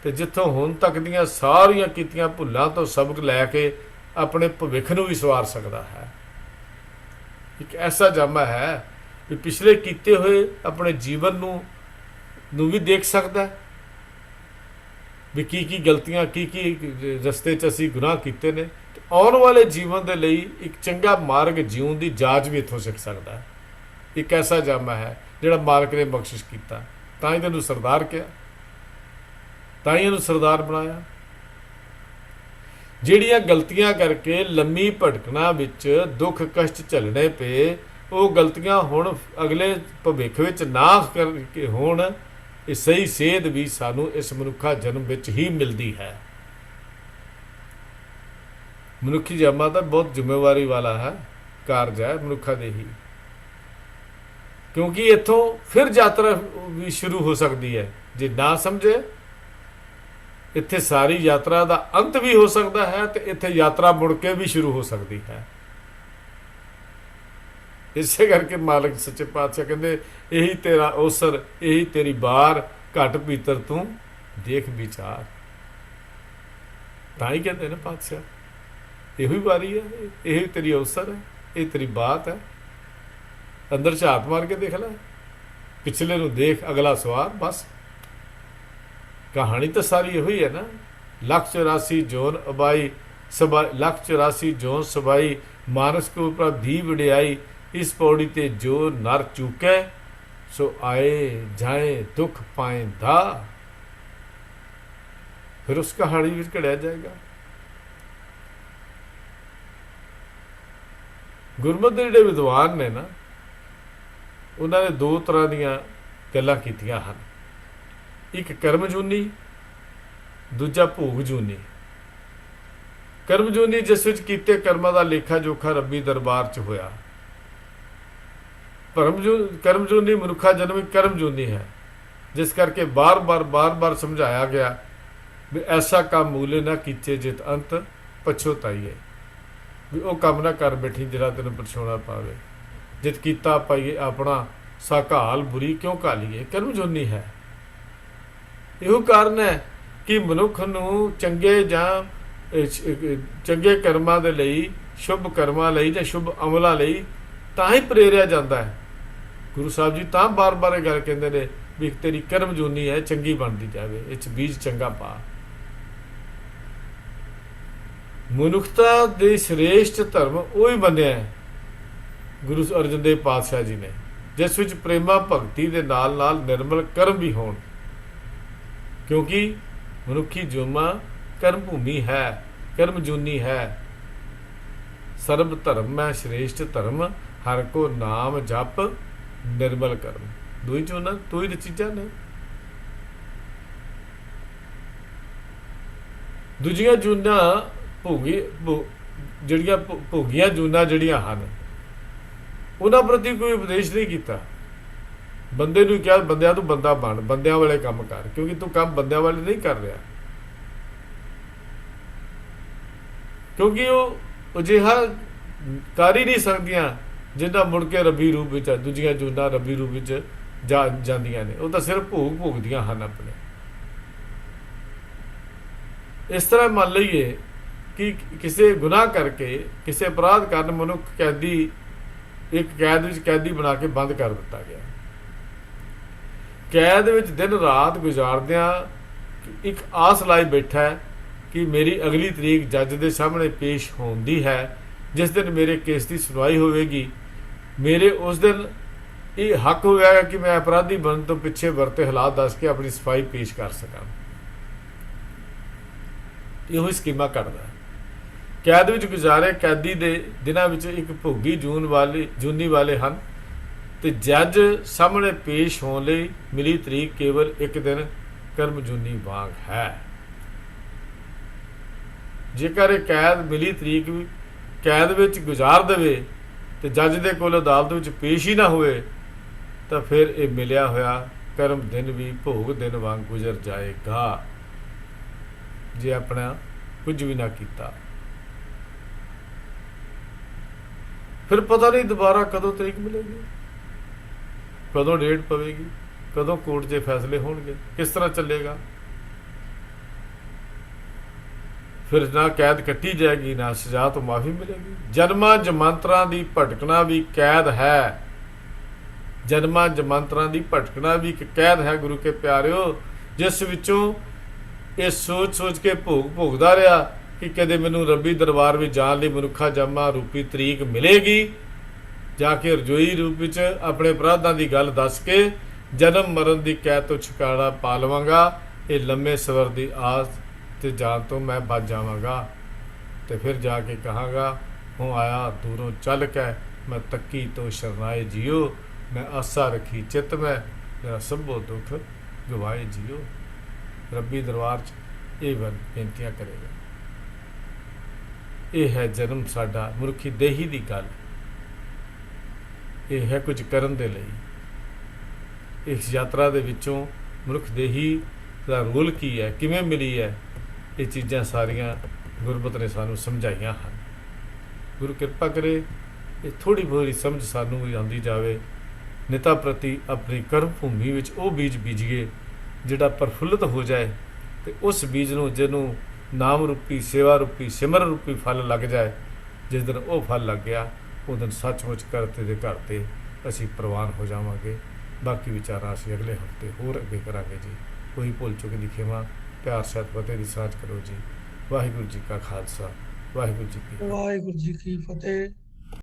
ਤੇ ਜਿੱਥੋਂ ਹੁਣ ਤੱਕ ਦੀਆਂ ਸਾਰੀਆਂ ਕੀਤੀਆਂ ਭੁੱਲਾਂ ਤੋਂ ਸਬਕ ਲੈ ਕੇ ਆਪਣੇ ਭਵਿੱਖ ਨੂੰ ਵੀ ਸਵਾਰ ਸਕਦਾ ਹੈ। ਇੱਕ ਐਸਾ ਜਾਮਾ ਹੈ ਵੀ ਪਿਛਲੇ ਕੀਤੇ ਹੋਏ ਆਪਣੇ ਜੀਵਨ ਨੂੰ ਵੀ ਦੇਖ ਸਕਦਾ ਹੈ ਵੀ ਕੀ ਗਲਤੀਆਂ ਕੀ ਰਸਤੇ 'ਚ ਅਸੀਂ ਗੁਨਾਹ ਕੀਤੇ ਨੇ। ਤੇ ਆਉਣ ਵਾਲੇ ਜੀਵਨ ਦੇ ਲਈ ਇੱਕ ਚੰਗਾ ਮਾਰਗ ਜਿਉਣ ਦੀ ਜਾਚ ਵੀ ਇੱਥੋਂ ਸਿੱਖ ਸਕਦਾ ਹੈ। ਇੱਕ ਐਸਾ ਜਾਮਾ ਹੈ ਜਿਹੜਾ ਮਾਲਕ ਨੇ ਬਖਸ਼ਿਸ਼ ਕੀਤਾ, ਤਾਂ ਹੀ ਤੈਨੂੰ ਸਰਦਾਰ ਕਿਹਾ, ਤਾਂ ਹੀ ਇਹਨੂੰ ਸਰਦਾਰ ਬਣਾਇਆ। ਜਿਹੜੀਆਂ ਗਲਤੀਆਂ ਕਰਕੇ ਲੰਮੀ ਭਟਕਣਾ ਵਿੱਚ ਦੁੱਖ ਕਸ਼ਟ ਝੱਲਣੇ ਪਏ, ਉਹ ਗਲਤੀਆਂ ਹੁਣ ਅਗਲੇ ਭਵਿੱਖ ਵਿੱਚ ਨਾ ਕਰਕੇ ਹੋਣ। ਇਹ ਸਹੀ ਸੇਧ ਵੀ ਸਾਨੂੰ ਇਸ ਮਨੁੱਖਾ ਜਨਮ ਵਿੱਚ ਹੀ ਮਿਲਦੀ ਹੈ। ਮਨੁੱਖੀ ਜਾਮਾ ਤਾਂ ਬਹੁਤ ਜ਼ਿੰਮੇਵਾਰੀ ਵਾਲਾ ਹੈ, ਕਾਰਜ ਹੈ ਮਨੁੱਖਾ ਦੇ ਹੀ, ਕਿਉਂਕਿ ਇੱਥੋਂ ਫਿਰ ਯਾਤਰਾ ਵੀ ਸ਼ੁਰੂ ਹੋ ਸਕਦੀ ਹੈ। ਜੇ ਨਾ ਸਮਝੇ, ਇੱਥੇ ਸਾਰੀ ਯਾਤਰਾ ਦਾ ਅੰਤ ਵੀ ਹੋ ਸਕਦਾ ਹੈ ਤੇ ਇੱਥੇ ਯਾਤਰਾ ਮੁੜ ਕੇ ਵੀ ਸ਼ੁਰੂ ਹੋ ਸਕਦੀ ਹੈ। ਇਸੇ ਕਰਕੇ ਮਾਲਕ ਸੱਚੇ ਪਾਤਸ਼ਾਹ ਕਹਿੰਦੇ, ਇਹੀ ਤੇਰਾ ਅਵਸਰ, ਇਹੀ ਤੇਰੀ ਬਾਰ, ਘਟ ਭੀਤਰ ਤੂੰ ਦੇਖ ਵਿਚਾਰ। ਤਾਂ ਹੀ ਕਹਿੰਦੇ ਨੇ ਪਾਤਸ਼ਾਹ, ਇਹੋ ਹੀ ਵਾਰੀ ਹੈ, ਇਹੀ ਤੇਰੀ ਅਵਸਰ ਹੈ, ਇਹ ਤੇਰੀ ਬਾਤ ਹੈ। ਅੰਦਰ ਝਾਤ ਮਾਰ ਕੇ ਦੇਖ ਲੈ, ਪਿਛਲੇ ਨੂੰ ਦੇਖ, ਅਗਲਾ ਸਵਾਰ। ਬਸ ਕਹਾਣੀ ਤਾਂ ਸਾਰੀ ਇਹੋ ਹੀ ਹੈ ਨਾ। 184 ਜੋਨ ਅਬਾਈ ਸਭਾ, 184 ਜੋਨ ਸਬਾਈ, ਮਾਨਸ ਕੋ ਪ੍ਰਭ ਦੀ ਵਡਿਆਈ। ਇਸ ਪੌੜੀ ਤੇ ਜੋ ਨਰ ਚੂਕੈ, ਸੋ ਆਏ ਜਾਏ ਦੁੱਖ ਪਾਇਂਦਾ। ਫਿਰ ਉਸ ਕਹਾਣੀ ਵਿੱਚ ਘੜਿਆ ਜਾਏਗਾ। ਗੁਰਮਤਿ ਦੇ ਜਿਹੜੇ ਵਿਦਵਾਨ ਨੇ ਨਾ, ਉਹਨਾਂ ਨੇ ਦੋ ਤਰ੍ਹਾਂ ਦੀਆਂ ਗੱਲਾਂ ਕੀਤੀਆਂ ਹਨ। ਇੱਕ ਕਰਮ ਜੂਨੀ, ਦੂਜਾ ਭੋਗ ਜੂਨੀ। ਕਰਮ ਜੂਨੀ ਜਿਸ ਵਿੱਚ ਕੀਤੇ ਕਰਮਾਂ ਦਾ ਲੇਖਾ ਜੋਖਾ ਰੱਬੀ ਦਰਬਾਰ 'ਚ ਹੋਇਆ। ਕਰਮ ਜੂਨੀ ਮਨੁੱਖਾ ਜਨਮ ਕਰਮ ਜੂਨੀ ਹੈ, ਜਿਸ ਕਰਕੇ ਬਾਰ-ਬਾਰ ਸਮਝਾਇਆ ਗਿਆ ਵੀ ਐਸਾ ਕੰਮ ਮੂਲੇ ਨਾ ਕੀਚੇ ਜਿਤ ਅੰਤ ਪਛੋਤਾਈਏ। ਵੀ ਉਹ ਕੰਮ ਨਾ ਕਰ ਬੈਠੀ ਜਿਹੜਾ ਤੈਨੂੰ ਪਛਾਉਣਾ ਪਾਵੇ। ਜਿਤ ਕੀਤਾ ਪਾਈਏ ਆਪਣਾ ਸਾਕਾਲ ਬੁਰੀ ਕਿਉਂ ਘਾਲੀਏ। ਕਰਮ ਜੂਨੀ ਹੈ। ਇਹੋ ਕਾਰਨ ਹੈ ਕਿ ਮਨੁੱਖ ਨੂੰ ਚੰਗੇ ਜਾਂ ਚੰਗੇ ਕਰਮਾਂ ਦੇ ਲਈ, ਸ਼ੁਭ ਕਰਮਾਂ ਲਈ ਜਾਂ ਸ਼ੁਭ ਅਮਲਾਂ ਲਈ ਤਾਂ ਹੀ ਪ੍ਰੇਰਿਆ ਜਾਂਦਾ ਹੈ। ਗੁਰੂ ਸਾਹਿਬ ਜੀ ਤਾਂ ਬਾਰ-ਬਾਰ ਇਹ ਗੱਲ ਕਹਿੰਦੇ ਨੇ ਵੀ ਤੇਰੀ ਕਰਮ ਜੂਨੀ ਹੈ, ਚੰਗੀ ਬਣਦੀ ਜਾਵੇ, ਇਹ 'ਚ ਬੀਜ ਚੰਗਾ ਪਾ। ਮਨੁੱਖਤਾ ਦੇ ਸ੍ਰੇਸ਼ਟ ਧਰਮ ਉਹੀ ਮੰਨਿਆ ਹੈ ਗੁਰੂ ਅਰਜਨ ਦੇਵ ਪਾਤਸ਼ਾਹ ਜੀ ਨੇ, ਜਿਸ ਵਿੱਚ ਪ੍ਰੇਮਾ ਭਗਤੀ ਦੇ ਨਾਲ ਨਾਲ ਨਿਰਮਲ ਕਰਮ ਵੀ ਹੋਣ। ਕਿਉਂਕਿ ਮਨੁੱਖੀ ਜੁਮਾ ਕਰਮ ਭੂਮੀ ਹੈ, ਕਰਮ ਜੂਨੀ ਹੈ। ਸਰਬ ਧਰਮ ਮੈਂ ਸ੍ਰੇਸ਼ਟ ਧਰਮ, ਹਰ ਕੋ ਨਾਮ ਜਪ ਨਿਰਮਲ ਕਰਮ। ਦੋਈ ਚੋਂ ਨਾ ਦੋ ਹੀ ਚੀਜ਼ਾਂ ਨੇ। ਦੂਜੀਆਂ ਜੂਨਾਂ ਜਿਹੜੀਆਂ ਭੋਗੀਆਂ ਜੂਨਾਂ ਜਿਹੜੀਆਂ ਹਨ, ਉਹਨਾਂ ਪ੍ਰਤੀ ਕੋਈ ਉਪਦੇਸ਼ ਨਹੀਂ ਕੀਤਾ। ਬੰਦੇ ਨੂੰ ਕਿਹਾ ਬੰਦਿਆਂ ਤੋਂ ਬੰਦਾ ਬਣ, ਬੰਦਿਆਂ ਵਾਲੇ ਕੰਮ ਕਰ, ਕਿਉਂਕਿ ਤੂੰ ਕੰਮ ਬੰਦਿਆਂ ਵਾਲੇ ਨਹੀਂ ਕਰ ਰਿਹਾ। ਕਿਉਂਕਿ ਉਹ ਅਜਿਹਾ ਕਰ ਹੀ ਨਹੀਂ ਸਕਦੀਆਂ ਜਿੰਨਾ ਮੁੜ ਕੇ ਰੱਬੀ ਰੂਪ ਵਿੱਚ, ਦੂਜੀਆਂ ਜੂਨਾਂ ਰੱਬੀ ਰੂਪ ਵਿੱਚ ਜਾਂਦੀਆਂ ਨੇ। ਉਹ ਤਾਂ ਸਿਰਫ ਭੋਗਦੀਆਂ ਹਨ ਆਪਣੇ। ਇਸ ਤਰ੍ਹਾਂ ਮੰਨ ਲਈਏ ਕਿ ਕਿਸੇ ਗੁਨਾਹ ਕਰਕੇ, ਕਿਸੇ ਅਪਰਾਧ ਕਾਰਨ ਮਨੁੱਖ ਕੈਦੀ, ਇੱਕ ਕੈਦ ਵਿੱਚ ਕੈਦੀ ਬਣਾ ਕੇ ਬੰਦ ਕਰ ਦਿੱਤਾ ਗਿਆ। ਕੈਦ ਵਿੱਚ ਦਿਨ ਰਾਤ ਗੁਜ਼ਾਰਦਿਆਂ ਇੱਕ ਆਸ ਲਾਈ ਬੈਠਾ ਹੈ ਕਿ ਮੇਰੀ ਅਗਲੀ ਤਰੀਕ ਜੱਜ ਦੇ ਸਾਹਮਣੇ ਪੇਸ਼ ਹੋਣ ਦੀ ਹੈ, ਜਿਸ ਦਿਨ ਮੇਰੇ ਕੇਸ ਦੀ ਸੁਣਵਾਈ ਹੋਵੇਗੀ। ਮੇਰੇ ਉਸ ਦਿਨ ਇਹ ਹੱਕ ਹੋਵੇਗਾ ਕਿ ਮੈਂ ਅਪਰਾਧੀ ਬਣਨ ਤੋਂ ਪਿੱਛੇ ਵਰਤੇ ਹਾਲਾਤ ਦੱਸ ਕੇ ਆਪਣੀ ਸਫਾਈ ਪੇਸ਼ ਕਰ ਸਕਾਂ। ਇਹੋ ਹੀ ਸਕੀਮਾਂ ਕੱਢਦਾ। ਕੈਦ ਵਿੱਚ ਗੁਜ਼ਾਰੇ ਕੈਦੀ ਦੇ ਦਿਨਾਂ ਵਿੱਚ ਇੱਕ ਭੋਗੀ ਜੂਨੀ ਵਾਲੇ ਹਨ ਤੇ ਜੱਜ ਸਾਹਮਣੇ ਪੇਸ਼ ਹੋਣ ਲਈ ਮਿਲੀ ਤਰੀਕ ਕੇਵਲ ਇੱਕ ਦਿਨ ਕਰਮ ਜੂਨੀ ਵਾਂਗ ਹੈ। ਜੇਕਰ ਇਹ ਕੈਦ ਮਿਲੀ ਤਰੀਕ ਵੀ ਕੈਦ ਵਿੱਚ ਗੁਜ਼ਾਰ ਦੇਵੇ ਤੇ ਜੱਜ ਦੇ ਕੋਲ ਅਦਾਲਤ ਵਿੱਚ ਪੇਸ਼ ਹੀ ਨਾ ਹੋਵੇ, ਤਾਂ ਫਿਰ ਇਹ ਮਿਲਿਆ ਹੋਇਆ ਕਰਮ ਦਿਨ ਵੀ ਭੋਗ ਦਿਨ ਵਾਂਗ ਗੁਜ਼ਰ ਜਾਏਗਾ, ਜੇ ਆਪਣਾ ਕੁਝ ਵੀ ਨਾ ਕੀਤਾ। ਫਿਰ ਪਤਾ ਨਹੀਂ ਦੁਬਾਰਾ ਕਦੋਂ ਤਰੀਕ ਮਿਲੇਗੀ, ਕਦੋਂ ਡੇਟ ਪਵੇਗੀ। ਕਦੋਂ ਕੋਰਟ 'ਚ ਫੈਸਲੇ ਹੋਣਗੇ? ਕਿਸ ਤਰ੍ਹਾਂ ਚੱਲੇਗਾ? ਫਿਰ ਨਾ ਕੈਦ ਕੱਟੀ ਜਾਏਗੀ, ਨਾ ਸਜ਼ਾ ਤੋਂ ਮਾਫੀ ਮਿਲੇਗੀ। ਜਨਮਾਂ ਜਮਾਂਤਰਾਂ ਦੀ ਭਟਕਣਾ ਵੀ ਕੈਦ ਹੈ। ਜਨਮਾਂ ਜਮਾਂਤਰਾਂ ਦੀ ਭਟਕਣਾ ਵੀ ਇੱਕ ਕੈਦ ਹੈ ਗੁਰੂ ਕੇ ਪਿਆਰਿਓ, ਜਿਸ ਵਿੱਚੋਂ ਇਹ ਸੋਚ ਸੋਚ ਕੇ ਭੋਗਦਾ ਰਿਹਾ ਕਿ ਕਦੇ ਮੈਨੂੰ ਰੱਬੀ ਦਰਬਾਰ ਵਿੱਚ ਜਾਣ ਲਈ ਮਨੁੱਖਾ ਜਮਾ ਰੂਪੀ ਤਰੀਕ ਮਿਲੇਗੀ, ਜਾ ਕੇ ਰਜੋਈ ਰੂਪ ਵਿੱਚ ਆਪਣੇ ਅਪਰਾਧਾਂ ਦੀ ਗੱਲ ਦੱਸ ਕੇ ਜਨਮ ਮਰਨ ਦੀ ਕੈਦ ਤੋਂ ਛੁਟਕਾਰਾ ਪਾ ਲਵਾਂਗਾ। ਇਹ ਲੰਮੇ ਸਫ਼ਰ ਦੀ ਆਸ ਤੇ ਜਾਣ ਤੋਂ ਮੈਂ ਬਚ ਜਾਵਾਂਗਾ। ਤੇ ਫਿਰ ਜਾ ਕੇ ਕਹਾਂਗਾ, ਹੂੰ ਆਇਆ ਦੂਰੋਂ ਚੱਲ ਕੇ ਮੈਂ ਤੱਕੀ ਤੋਂ ਸ਼ਰਨਾਏ ਜੀਓ, ਮੈਂ ਆਸਾ ਰੱਖੀ ਚਿੱਤ ਮੈਂ, ਮੇਰਾ ਸਭੋ ਦੁੱਖ ਗਵਾਏ ਜੀਓ। ਰੱਬੀ ਦਰਬਾਰ 'ਚ ਇਹ ਬੇਨਤੀਆਂ ਕਰੇਗਾ। ਇਹ ਹੈ ਜਨਮ ਸਾਡਾ, ਮਨੁੱਖੀ ਦੇਹੀ ਦੀ ਗੱਲ। ਇਹ ਹੈ ਕੁਝ ਕਰਨ ਦੇ ਲਈ। ਇਸ ਯਾਤਰਾ ਦੇ ਵਿੱਚੋਂ ਮਨੁੱਖ ਦੇਹੀ ਦਾ ਰੋਲ ਕੀ ਹੈ, ਕਿਵੇਂ ਮਿਲੀ ਹੈ, ਇਹ ਚੀਜ਼ਾਂ ਸਾਰੀਆਂ ਗੁਰਮਤਿ ਨੇ ਸਾਨੂੰ ਸਮਝਾਈਆਂ ਹਨ। ਗੁਰੂ ਕਿਰਪਾ ਕਰੇ ਇਹ ਥੋੜ੍ਹੀ ਬਹੁਤੀ ਸਮਝ ਸਾਨੂੰ ਵੀ ਆਉਂਦੀ ਜਾਵੇ। ਨਿਤਾ ਪ੍ਰਤੀ ਆਪਣੀ ਕਰਮ ਭੂਮੀ ਵਿੱਚ ਉਹ ਬੀਜ ਬੀਜੀਏ ਜਿਹੜਾ ਪ੍ਰਫੁੱਲਤ ਹੋ ਜਾਏ, ਅਤੇ ਉਸ ਬੀਜ ਨੂੰ ਜਿਹਨੂੰ ਨਾਮ ਰੂਪੀ, ਸੇਵਾ ਰੂਪੀ, ਸਿਮਰਨ ਰੂਪੀ ਫਲ ਲੱਗ ਜਾਏ। ਜਿਸ ਦਿਨ ਉਹ ਫਲ ਲੱਗ ਗਿਆ, ਉਹ ਦਿਨ ਸੱਚਮੁੱਚ ਕਰਤੇ ਦੇ ਘਰ 'ਤੇ ਅਸੀਂ ਪ੍ਰਵਾਨ ਹੋ ਜਾਵਾਂਗੇ। ਬਾਕੀ ਵਿਚਾਰਾਂ ਅਸੀਂ ਅਗਲੇ ਹਫ਼ਤੇ ਹੋਰ ਅੱਗੇ ਕਰਾਂਗੇ ਜੀ। ਕੋਈ ਭੁੱਲ ਚੁੱਕ ਦੀ ਖਿਮਾ, ਪਿਆਰ ਸਹਿਤ ਫਤਿਹ ਦੀ ਸਾਂਝ ਕਰੋ ਜੀ। ਵਾਹਿਗੁਰੂ ਜੀ ਕਾ ਖਾਲਸਾ, ਵਾਹਿਗੁਰੂ ਜੀ ਕੀ ਫਤਿਹ। ਵਾਹਿਗੁਰੂ ਜੀ ਕੀ ਫਤਿਹ।